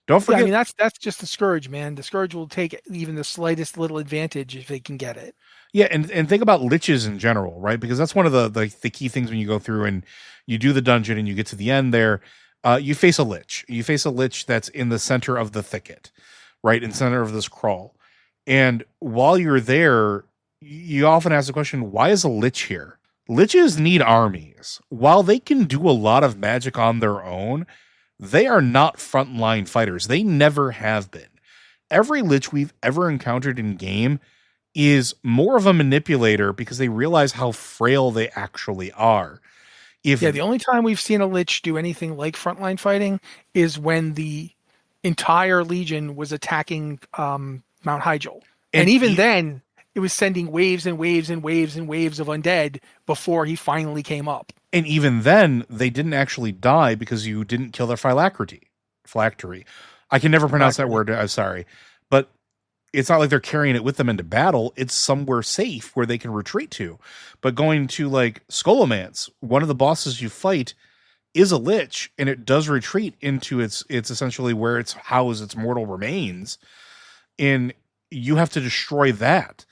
Don't forget. Yeah, I mean, that's just the Scourge, man. The Scourge will take even the slightest little advantage if they can get it. Yeah, and think about liches in general, right? Because that's one of the key things when you go through and you do the dungeon and you get to the end there. You face a lich. You face a lich that's in the center of the thicket, right? In the center of this crawl. And while you're there, you often ask the question, why is a lich here? Liches need armies. While they can do a lot of magic on their own, they are not frontline fighters. They never have been. Every lich we've ever encountered in game is more of a manipulator because they realize how frail they actually are. The only time we've seen a lich do anything like frontline fighting is when the entire legion was attacking Mount Hyjal. And even then, it was sending waves and waves and waves and waves of undead before he finally came up. And even then, they didn't actually die because you didn't kill their phylactery. I can never pronounce that word. I'm sorry. But it's not like they're carrying it with them into battle. It's somewhere safe where they can retreat to. But going to like Scholomance, one of the bosses you fight is a lich, and it does retreat into its essentially where it's housed its mortal remains. And you have to destroy that.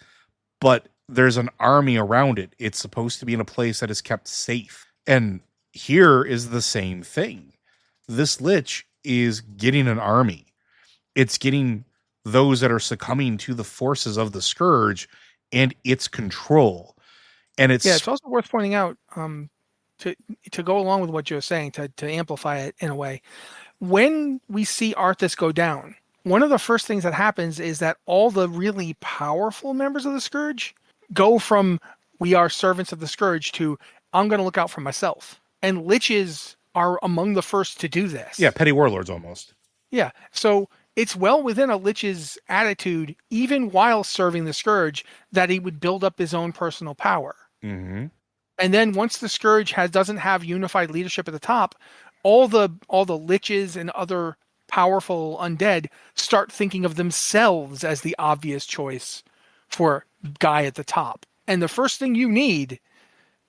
But there's an army around it. It's supposed to be in a place that is kept safe. And here is the same thing. This lich is getting an army. It's getting those that are succumbing to the forces of the Scourge and its control. And it's also worth pointing out, to go along with what you're saying, to amplify it in a way. When we see Arthas go down, one of the first things that happens is that all the really powerful members of the Scourge go from we are servants of the Scourge to I'm going to look out for myself. And liches are among the first to do this. Yeah, petty warlords almost. Yeah, so it's well within a lich's attitude, even while serving the Scourge, that he would build up his own personal power. Mm-hmm. And then once the Scourge doesn't have unified leadership at the top, all the liches and other powerful undead start thinking of themselves as the obvious choice for guy at the top. And the first thing you need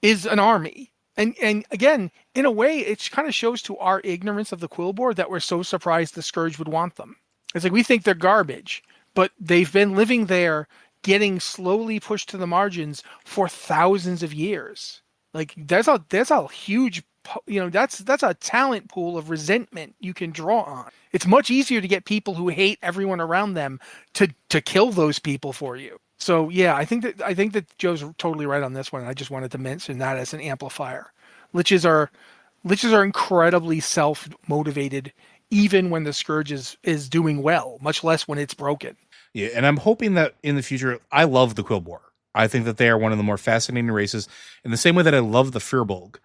is an army. And again, in a way, it kind of shows to our ignorance of the Quilboar that we're so surprised the Scourge would want them. It's like we think they're garbage, but they've been living there, getting slowly pushed to the margins for thousands of years. Like there's a huge, that's a talent pool of resentment you can draw on. It's much easier to get people who hate everyone around them to kill those people for you. So yeah, I think that Joe's totally right on this one. I just wanted to mention that as an amplifier. Liches are incredibly self-motivated, even when the Scourge is doing well, much less when it's broken. Yeah, and I'm hoping that in the future, I love the Quilboar. I think that they are one of the more fascinating races in the same way that I love the Firbolg.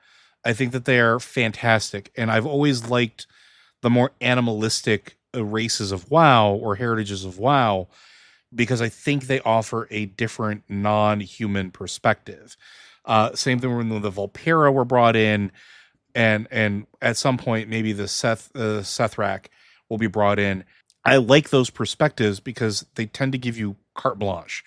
I think that they are fantastic, and I've always liked the more animalistic races of WoW or heritages of WoW because I think they offer a different non-human perspective. Same thing when the Volpera were brought in, and at some point maybe the Sethrak will be brought in. I like those perspectives because they tend to give you carte blanche.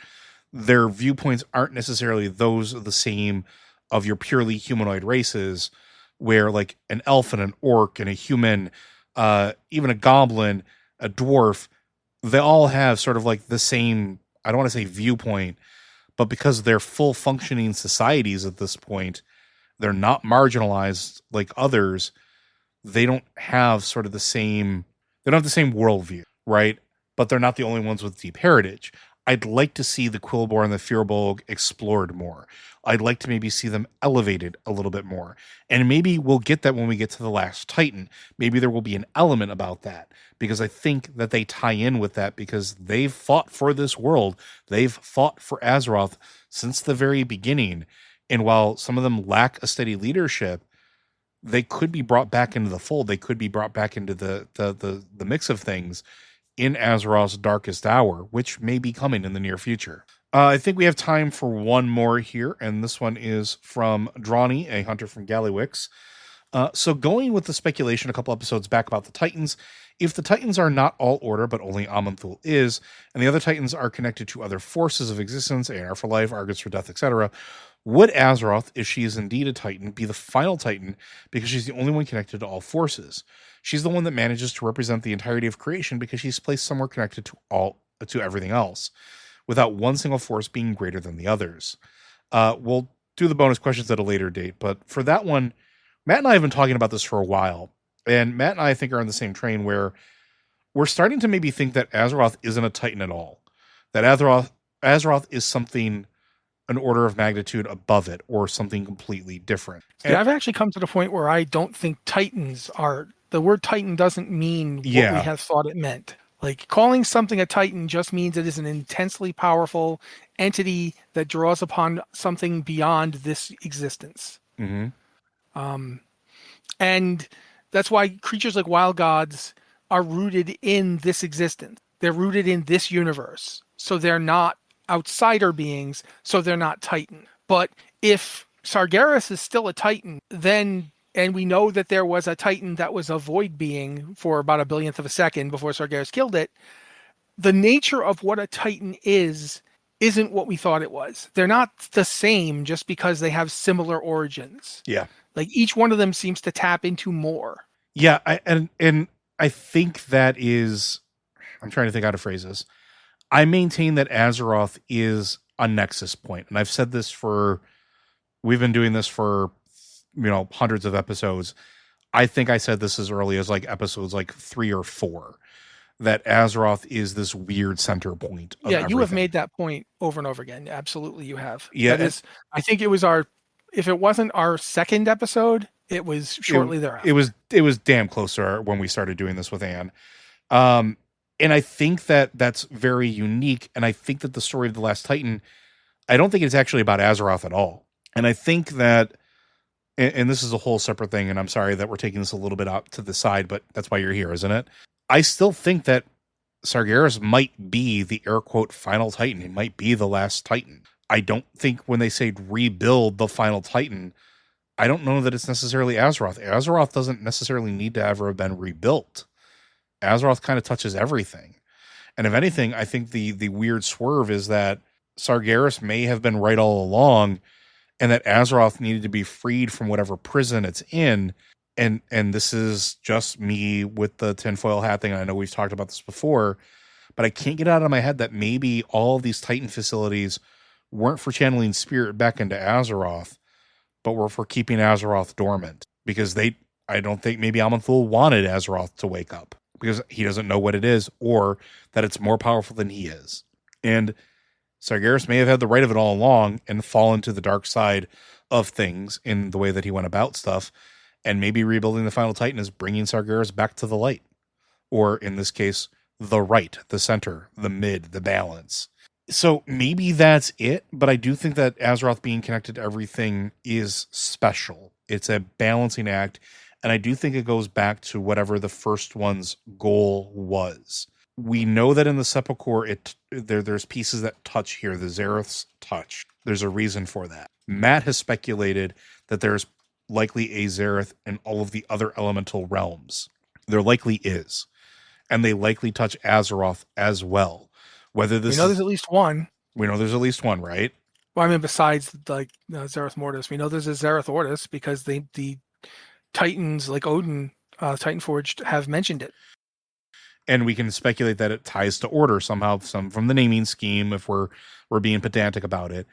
Their viewpoints aren't necessarily those of the same of your purely humanoid races, where like an elf and an orc and a human, even a goblin, a dwarf, they all have sort of like the same, I don't want to say viewpoint, but because they're full functioning societies at this point, they're not marginalized like others. They don't have sort of the same, they don't have the same worldview, right? But they're not the only ones with deep heritage. I'd like to see the Quilboar and the Firbolg explored more. I'd like to maybe see them elevated a little bit more. And maybe we'll get that when we get to the last Titan. Maybe there will be an element about that because I think that they tie in with that because they've fought for this world. They've fought for Azeroth since the very beginning. And while some of them lack a steady leadership, they could be brought back into the fold. They could be brought back into the mix of things in Azeroth's darkest hour, which may be coming in the near future. I think we have time for one more here, and this one is from Drawny, a hunter from Gallywix. So going with the speculation a couple episodes back about the Titans, if the Titans are not all order, but only Aman'Thul is, and the other Titans are connected to other forces of existence, AR for life, Argus for death, etc., would Azeroth, if she is indeed a Titan, be the final Titan because she's the only one connected to all forces? She's the one that manages to represent the entirety of creation because she's placed somewhere connected to everything else, without one single force being greater than the others. We'll do the bonus questions at a later date, but for that one, Matt and I have been talking about this for a while, and Matt and I think are on the same train where we're starting to maybe think that Azeroth isn't a Titan at all. That Azeroth is something an order of magnitude above it or something completely different. Yeah, I've actually come to the point where I don't think Titans are, the word Titan doesn't mean what we have thought it meant. Like calling something a Titan just means it is an intensely powerful entity that draws upon something beyond this existence. Mm-hmm. And that's why creatures like wild gods are rooted in this existence. They're rooted in this universe. So they're not outsider beings, so they're not Titan. But if Sargeras is still a Titan, then, and we know that there was a Titan that was a void being for about a billionth of a second before Sargeras killed it, the nature of what a Titan isn't what we thought it was. They're not the same just because they have similar origins. Yeah. Like each one of them seems to tap into more. Yeah, and I think that is, I'm trying to think how to phrase this. I maintain that Azeroth is a nexus point, and I've said this we've been doing this for, hundreds of episodes. I think I said this as early as like episodes like 3 or 4, that Azeroth is this weird center point. Of everything. You have made that point over and over again. Absolutely, you have. Yeah, that is. I think it was if it wasn't our second episode, it was shortly thereafter. It was damn close to when we started doing this with Anne. And I think that that's very unique. And I think that the story of The Last Titan, I don't think it's actually about Azeroth at all. And I think that, and this is a whole separate thing, and I'm sorry that we're taking this a little bit out to the side, but that's why you're here, isn't it? I still think that Sargeras might be the air quote final Titan. It might be the last Titan. I don't think when they say rebuild the final Titan, I don't know that it's necessarily Azeroth. Azeroth doesn't necessarily need to ever have been rebuilt. Azeroth kind of touches everything. And if anything, I think the weird swerve is that Sargeras may have been right all along, and that Azeroth needed to be freed from whatever prison it's in. And this is just me with the tinfoil hat thing. I know we've talked about this before, but I can't get out of my head that maybe all of these Titan facilities weren't for channeling spirit back into Azeroth, but were for keeping Azeroth dormant. Because I don't think maybe Aman'Thul wanted Azeroth to wake up, because he doesn't know what it is, or that it's more powerful than he is. And Sargeras may have had the right of it all along and fallen to the dark side of things in the way that he went about stuff. And maybe rebuilding the final Titan is bringing Sargeras back to the light. Or in this case, the right, the center, the mid, the balance. So maybe that's it, but I do think that Azeroth being connected to everything is special. It's a balancing act. And I do think it goes back to whatever the first one's goal was. We know that in the Sepulchre, there's pieces that touch here. The Xeraths touch. There's a reason for that. Matt has speculated that there's likely a Xerath in all of the other elemental realms. There likely is. And they likely touch Azeroth as well. Whether this We know there's at least one. We know there's at least one, right? Well, I mean, besides like Zerath Mortis, we know there's a Zerath Ortis because the Titans like Odin, Titan Forged, have mentioned it. And we can speculate that it ties to Order somehow, some from the naming scheme, if we're being pedantic about it.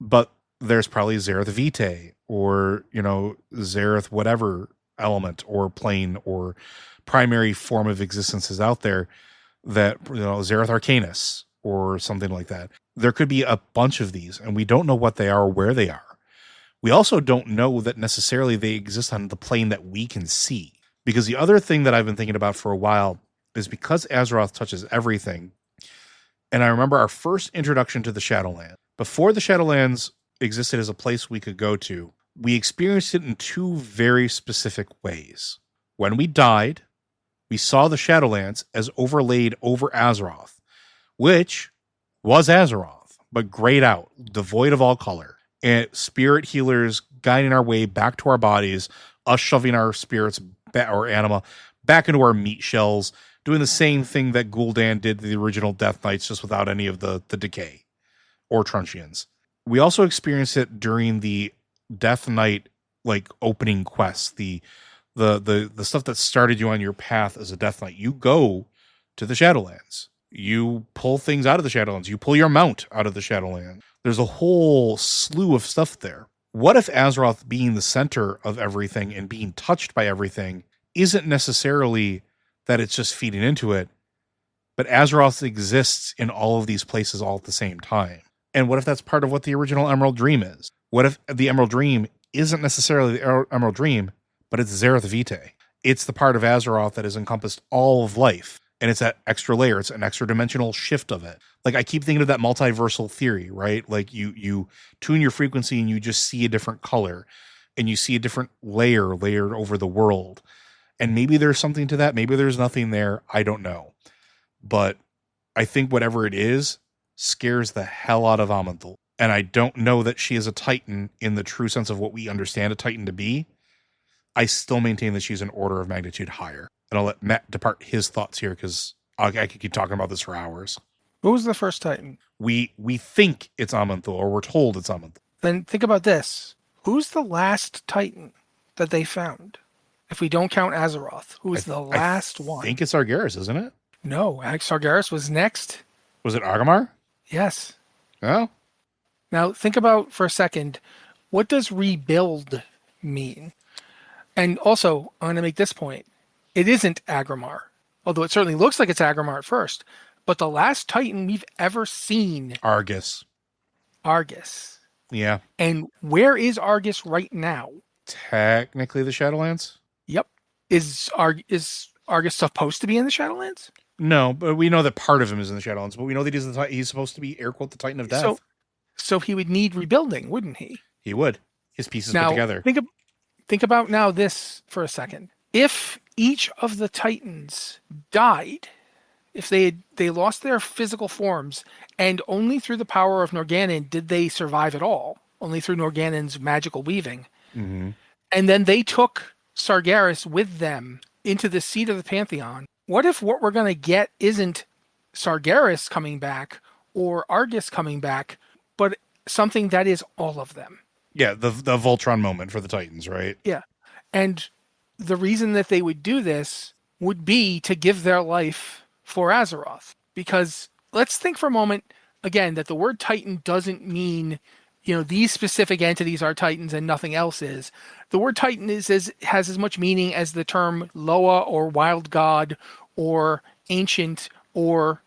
But there's probably Zerath Vitae, or Zerath whatever element or plane or primary form of existence is out there, that Zerath Arcanus or something like that. There could be a bunch of these, and we don't know what they are or where they are. We also don't know that necessarily they exist on the plane that we can see. Because the other thing that I've been thinking about for a while is because Azeroth touches everything, and I remember our first introduction to the Shadowlands. Before the Shadowlands existed as a place we could go to, we experienced it in two very specific ways. When we died, we saw the Shadowlands as overlaid over Azeroth, which was Azeroth, but grayed out, devoid of all color. And spirit healers guiding our way back to our bodies, us shoving our spirits or anima back into our meat shells, doing the same thing that Gul'dan did to the original Death Knights, just without any of the decay or truncheons. We also experienced it during the Death Knight opening quests, the stuff that started you on your path as a Death Knight. You go to the Shadowlands. You pull things out of the Shadowlands. You pull your mount out of the Shadowlands. There's a whole slew of stuff there. What if Azeroth being the center of everything and being touched by everything isn't necessarily that it's just feeding into it, but Azeroth exists in all of these places all at the same time? And what if that's part of what the original Emerald Dream is? What if the Emerald Dream isn't necessarily the Emerald Dream, but it's Zerath Vitae? It's the part of Azeroth that has encompassed all of life. And it's that extra layer. It's an extra dimensional shift of it. I keep thinking of that multiversal theory, right? You tune your frequency and you just see a different color, and you see a different layer layered over the world. And maybe there's something to that. Maybe there's nothing there. I don't know. But I think whatever it is scares the hell out of Aman'Thul. And I don't know that she is a Titan in the true sense of what we understand a Titan to be. I still maintain that she's an order of magnitude higher. And I'll let Matt depart his thoughts here, because I could keep talking about this for hours. What was the first Titan? We think it's Aman'Thul, or we're told it's Aman'Thul. Then think about this. Who's the last Titan that they found? If we don't count Azeroth, who was the last one? I think it's Sargeras, isn't it? No, Sargeras was next. Was it Argamar? Yes. Oh. Now think about for a second, what does rebuild mean? And also, I'm going to make this point. It isn't Agramar, although it certainly looks like it's Agramar at first. But the last Titan we've ever seen... Argus. Yeah. And where is Argus right now? Technically the Shadowlands? Yep. Is Argus supposed to be in the Shadowlands? No, but we know that part of him is in the Shadowlands. But we know that he's supposed to be, air quote, the Titan of Death. So he would need rebuilding, wouldn't he? He would. His pieces now, put together. Think about now this for a second. If each of the Titans died, if they lost their physical forms, and only through the power of Norgannon did they survive at all, only through Norgannon's magical weaving, and then they took Sargeras with them into the seat of the Pantheon, what if what we're going to get isn't Sargeras coming back or Argus coming back, but something that is all of them? Yeah, the Voltron moment for the Titans, right? Yeah. And the reason that they would do this would be to give their life for Azeroth. Because let's think for a moment, again, that the word Titan doesn't mean, these specific entities are Titans and nothing else is. The word Titan has as much meaning as the term Loa or Wild God or Ancient or,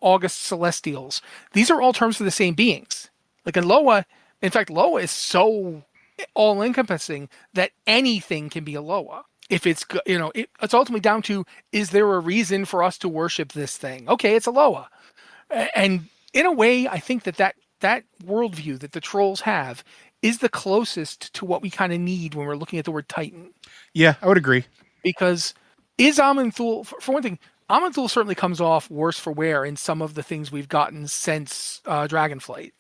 August Celestials. These are all terms for the same beings. Like in Loa, in fact, Loa is so all-encompassing that anything can be a Loa. If it's, it's ultimately down to, is there a reason for us to worship this thing? Okay, it's a Loa. And in a way, I think that worldview that the trolls have is the closest to what we kind of need when we're looking at the word Titan. Yeah, I would agree. Because is Aman'Thul, for one thing, Aman'Thul certainly comes off worse for wear in some of the things we've gotten since Dragonflight.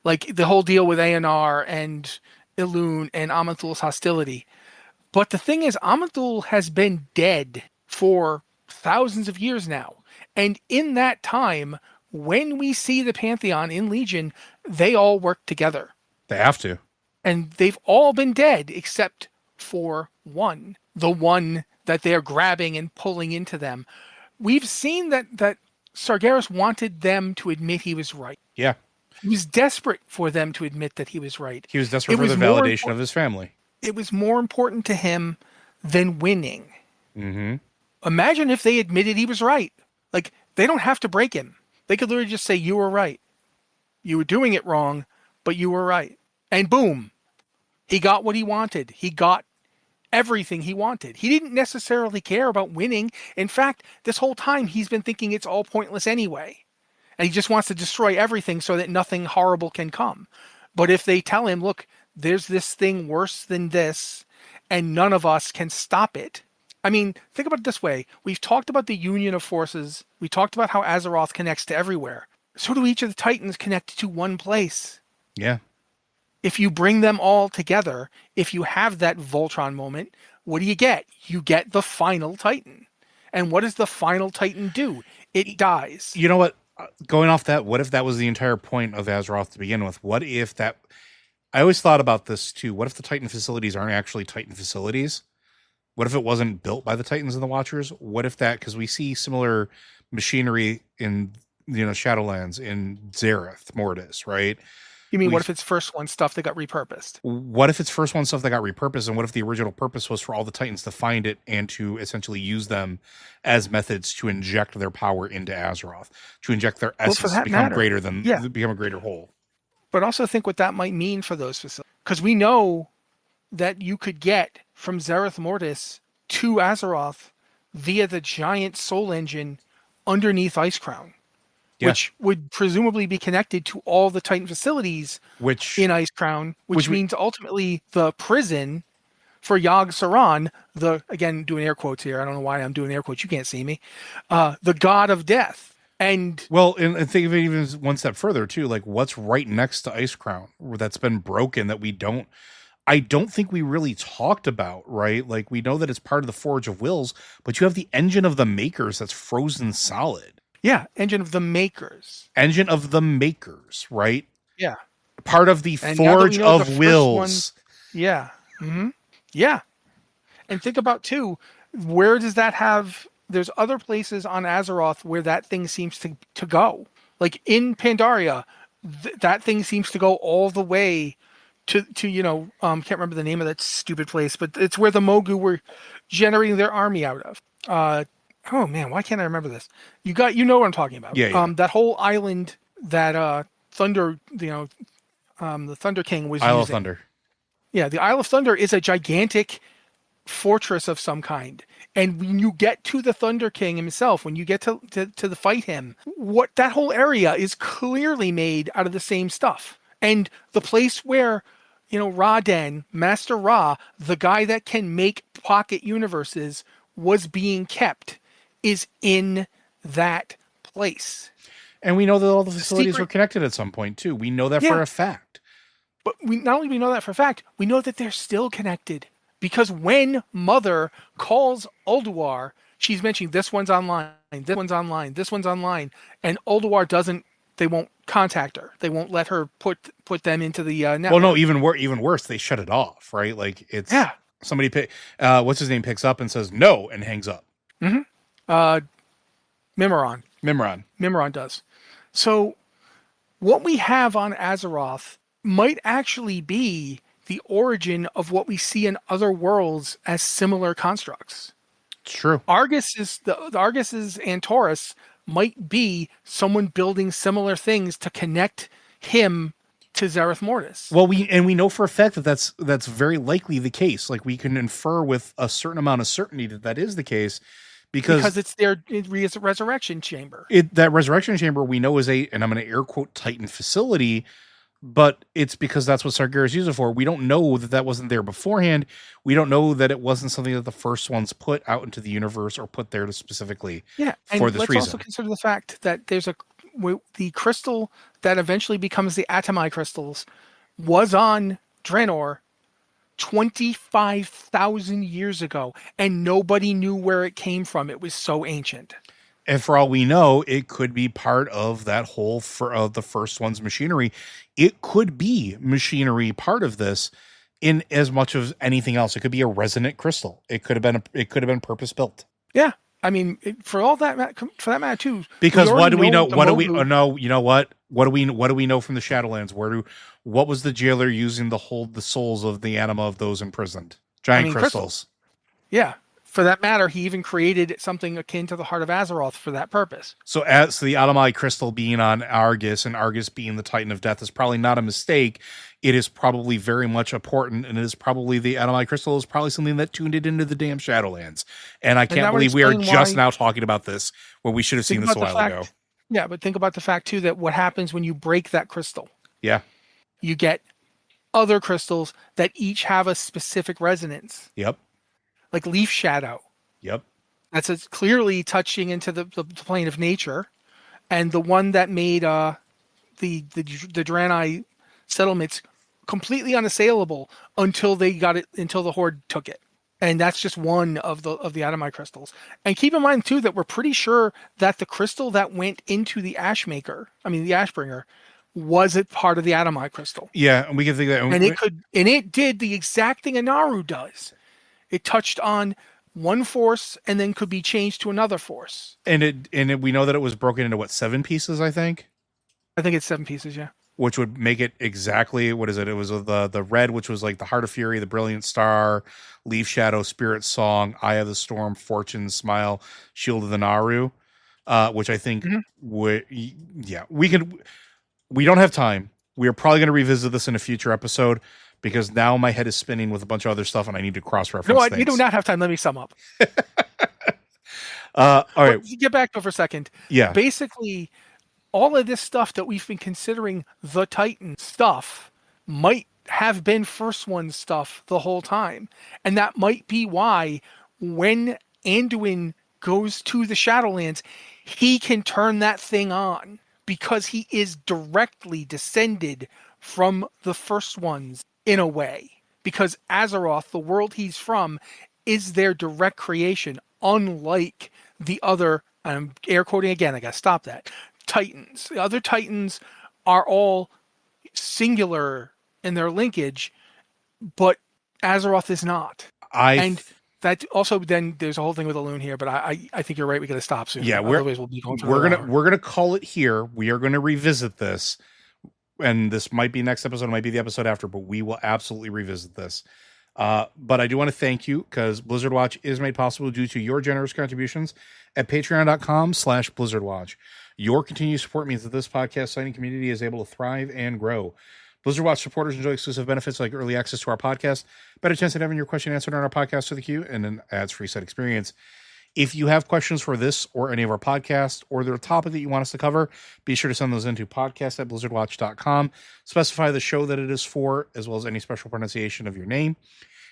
Like the whole deal with Aenar and Elune and Aman'Thul's hostility. But the thing is, Aman'Thul has been dead for thousands of years now. And in that time, when we see the Pantheon in Legion, they all work together. They have to. And they've all been dead except for one. The one that they're grabbing and pulling into them. We've seen that Sargeras wanted them to admit he was right. Yeah. He was desperate for them to admit that he was right. He was desperate for the validation of his family. It was more important to him than winning. Mm-hmm. Imagine if they admitted he was right. Like, they don't have to break him. They could literally just say, you were right. You were doing it wrong, but you were right. And boom, he got what he wanted. He got everything he wanted. He didn't necessarily care about winning. In fact, this whole time he's been thinking it's all pointless anyway. And he just wants to destroy everything so that nothing horrible can come. But if they tell him, look, there's this thing worse than this, and none of us can stop it. I mean, think about it this way. We've talked about the union of forces. We talked about how Azeroth connects to everywhere. So do each of the Titans connect to one place. Yeah. If you bring them all together, if you have that Voltron moment, what do you get? You get the final Titan. And what does the final Titan do? It dies. You know what? Going off that, what if that was the entire point of Azeroth to begin with? What if that... I always thought about this too. What if the Titan facilities aren't actually Titan facilities? What if it wasn't built by the Titans and the Watchers? What if that... Because we see similar machinery in, Shadowlands, in Xerath, Mortis, right? You mean, what if it's first one stuff that got repurposed? What if it's first one stuff that got repurposed, and what if the original purpose was for all the Titans to find it and to essentially use them as methods to inject their power into Azeroth, to inject their essence to become greater than become a greater whole? But also think what that might mean for those facilities, because we know that you could get from Xerath Mortis to Azeroth via the giant soul engine underneath Icecrown. Yeah. Which would presumably be connected to all the Titan facilities in Icecrown, which means ultimately the prison for Yogg-Saron, again, doing air quotes here. I don't know why I'm doing air quotes. You can't see me. The god of death. And think of it even one step further too. Like, what's right next to Icecrown that's been broken that I don't think we really talked about, right? Like, we know that it's part of the Forge of Wills, but you have the Engine of the Makers that's frozen solid. Yeah, Engine of the Makers. Engine of the Makers, right? Yeah. Part of the Forge of Wills. Yeah. Mm-hmm. Yeah. And think about, too, where does that have... There's other places on Azeroth where that thing seems to go. Like, in Pandaria, that thing seems to go all the way to can't remember the name of that stupid place, but it's where the Mogu were generating their army out of. Oh man, why can't I remember this? You know what I'm talking about. Yeah. That whole island that Thunder, the Thunder King was Isle using. of Thunder. Yeah, the Isle of Thunder is a gigantic fortress of some kind. And when you get to the Thunder King himself, when you get to fight him, what that whole area is clearly made out of the same stuff. And the place where, Ra-Den, Master Ra, the guy that can make pocket universes, was being kept is in that place. And we know that all the facilities were connected at some point too. We know that for a fact. But not only do we know that for a fact, we know that they're still connected. Because when Mother calls Ulduar, she's mentioning this one's online, this one's online, this one's online. And Ulduar they won't contact her. They won't let her put them into the network. Well, no, even worse, they shut it off, right? Like, it's... Yeah. Somebody what's his name picks up and says no and hangs up. Mm-hmm. Mimiron does. So what we have on Azeroth might actually be the origin of what we see in other worlds as similar constructs. It's true. The Argus's Antorus might be someone building similar things to connect him to Xerath Mortis. Well, we know for a fact that that's very likely the case. Like, we can infer with a certain amount of certainty that is the case because it's their resurrection chamber. That resurrection chamber we know is and I'm going to air quote Titan facility but it's because that's what Sargeras used it for. We don't know that that wasn't there beforehand. We don't know that it wasn't something that the first ones put out into the universe or put there to specifically for this let's reason. also consider the fact that the crystal that eventually becomes the Atomai crystals was on Draenor 25,000 years ago, and nobody knew where it came from. It was so ancient. And for all we know, it could be part of that whole of the first one's machinery. It could be machinery part of this in as much as anything else. It could be a resonant crystal. It could have been purpose built. Yeah. I mean, for that matter too. Because what do we know? What do we Mogu, know? You know what? What do we know from the Shadowlands? What was the jailer using to hold the souls of the anima of those imprisoned? Giant crystals. Yeah. For that matter, he even created something akin to the Heart of Azeroth for that purpose. So the Atomai crystal being on Argus and Argus being the Titan of Death is probably not a mistake. It is probably very much important, and it is probably the Atomai crystal is probably something that tuned it into the damn Shadowlands. And I can't believe we are just now talking about this when we should have seen this a while ago. Yeah, but think about the fact too that what happens when you break that crystal. Yeah. You get other crystals that each have a specific resonance. Yep. Like Leaf Shadow. Yep. That's clearly touching into the plane of nature. And the one that made the Draenei settlements completely unassailable until the Horde took it. And that's just one of the Atomai crystals. And keep in mind too that we're pretty sure that the crystal that went into the Ashbringer, wasn't part of the Atomai crystal. Yeah, and we can think that, and it did the exact thing Inaru does. It touched on one force and then could be changed to another force. And we know that it was broken into 7 pieces, I think? I think it's 7 pieces, yeah. Which would make it exactly, what is it? It was the red, which was like the Heart of Fury, the Brilliant Star, Leaf Shadow, Spirit Song, Eye of the Storm, Fortune, Smile, Shield of the Naru, which I think we don't have time. We are probably going to revisit this in a future episode, because now my head is spinning with a bunch of other stuff and I need to cross-reference things. We do not have time. Let me sum up. All right. Get back to it for a second. Yeah. Basically, all of this stuff that we've been considering the Titan stuff might have been First One stuff the whole time. And that might be why when Anduin goes to the Shadowlands, he can turn that thing on, because he is directly descended from the First Ones. In a way, because Azeroth, the world he's from, is their direct creation, unlike the other, I'm air quoting again, I gotta stop that, Titans. The other Titans are all singular in their linkage, but Azeroth is not. And that also, then there's a whole thing with Elune here, but I think you're right, we gotta stop soon. Yeah, otherwise we'll be going for we're gonna call it here. We are gonna revisit this. And this might be next episode, it might be the episode after, but we will absolutely revisit this. But I do want to thank you, because Blizzard Watch is made possible due to your generous contributions at patreon.com/BlizzardWatch. Your continued support means that this podcast signing community is able to thrive and grow. Blizzard Watch supporters enjoy exclusive benefits like early access to our podcast, better chance at having your question answered on our podcast to the queue, and an ads-free set experience. If you have questions for this or any of our podcasts, or there's a topic that you want us to cover, be sure to send those into podcast@blizzardwatch.com. Specify the show that it is for, as well as any special pronunciation of your name.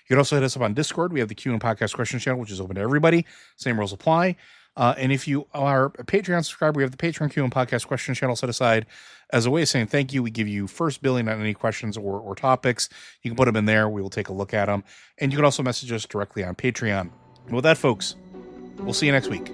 You can also hit us up on Discord. We have the Q and Podcast Questions channel, which is open to everybody. Same rules apply. And if you are a Patreon subscriber, we have the Patreon Q and Podcast Questions channel set aside as a way of saying thank you. We give you first billing on any questions or topics. You can put them in there. We will take a look at them. And you can also message us directly on Patreon. And with that, folks, we'll see you next week.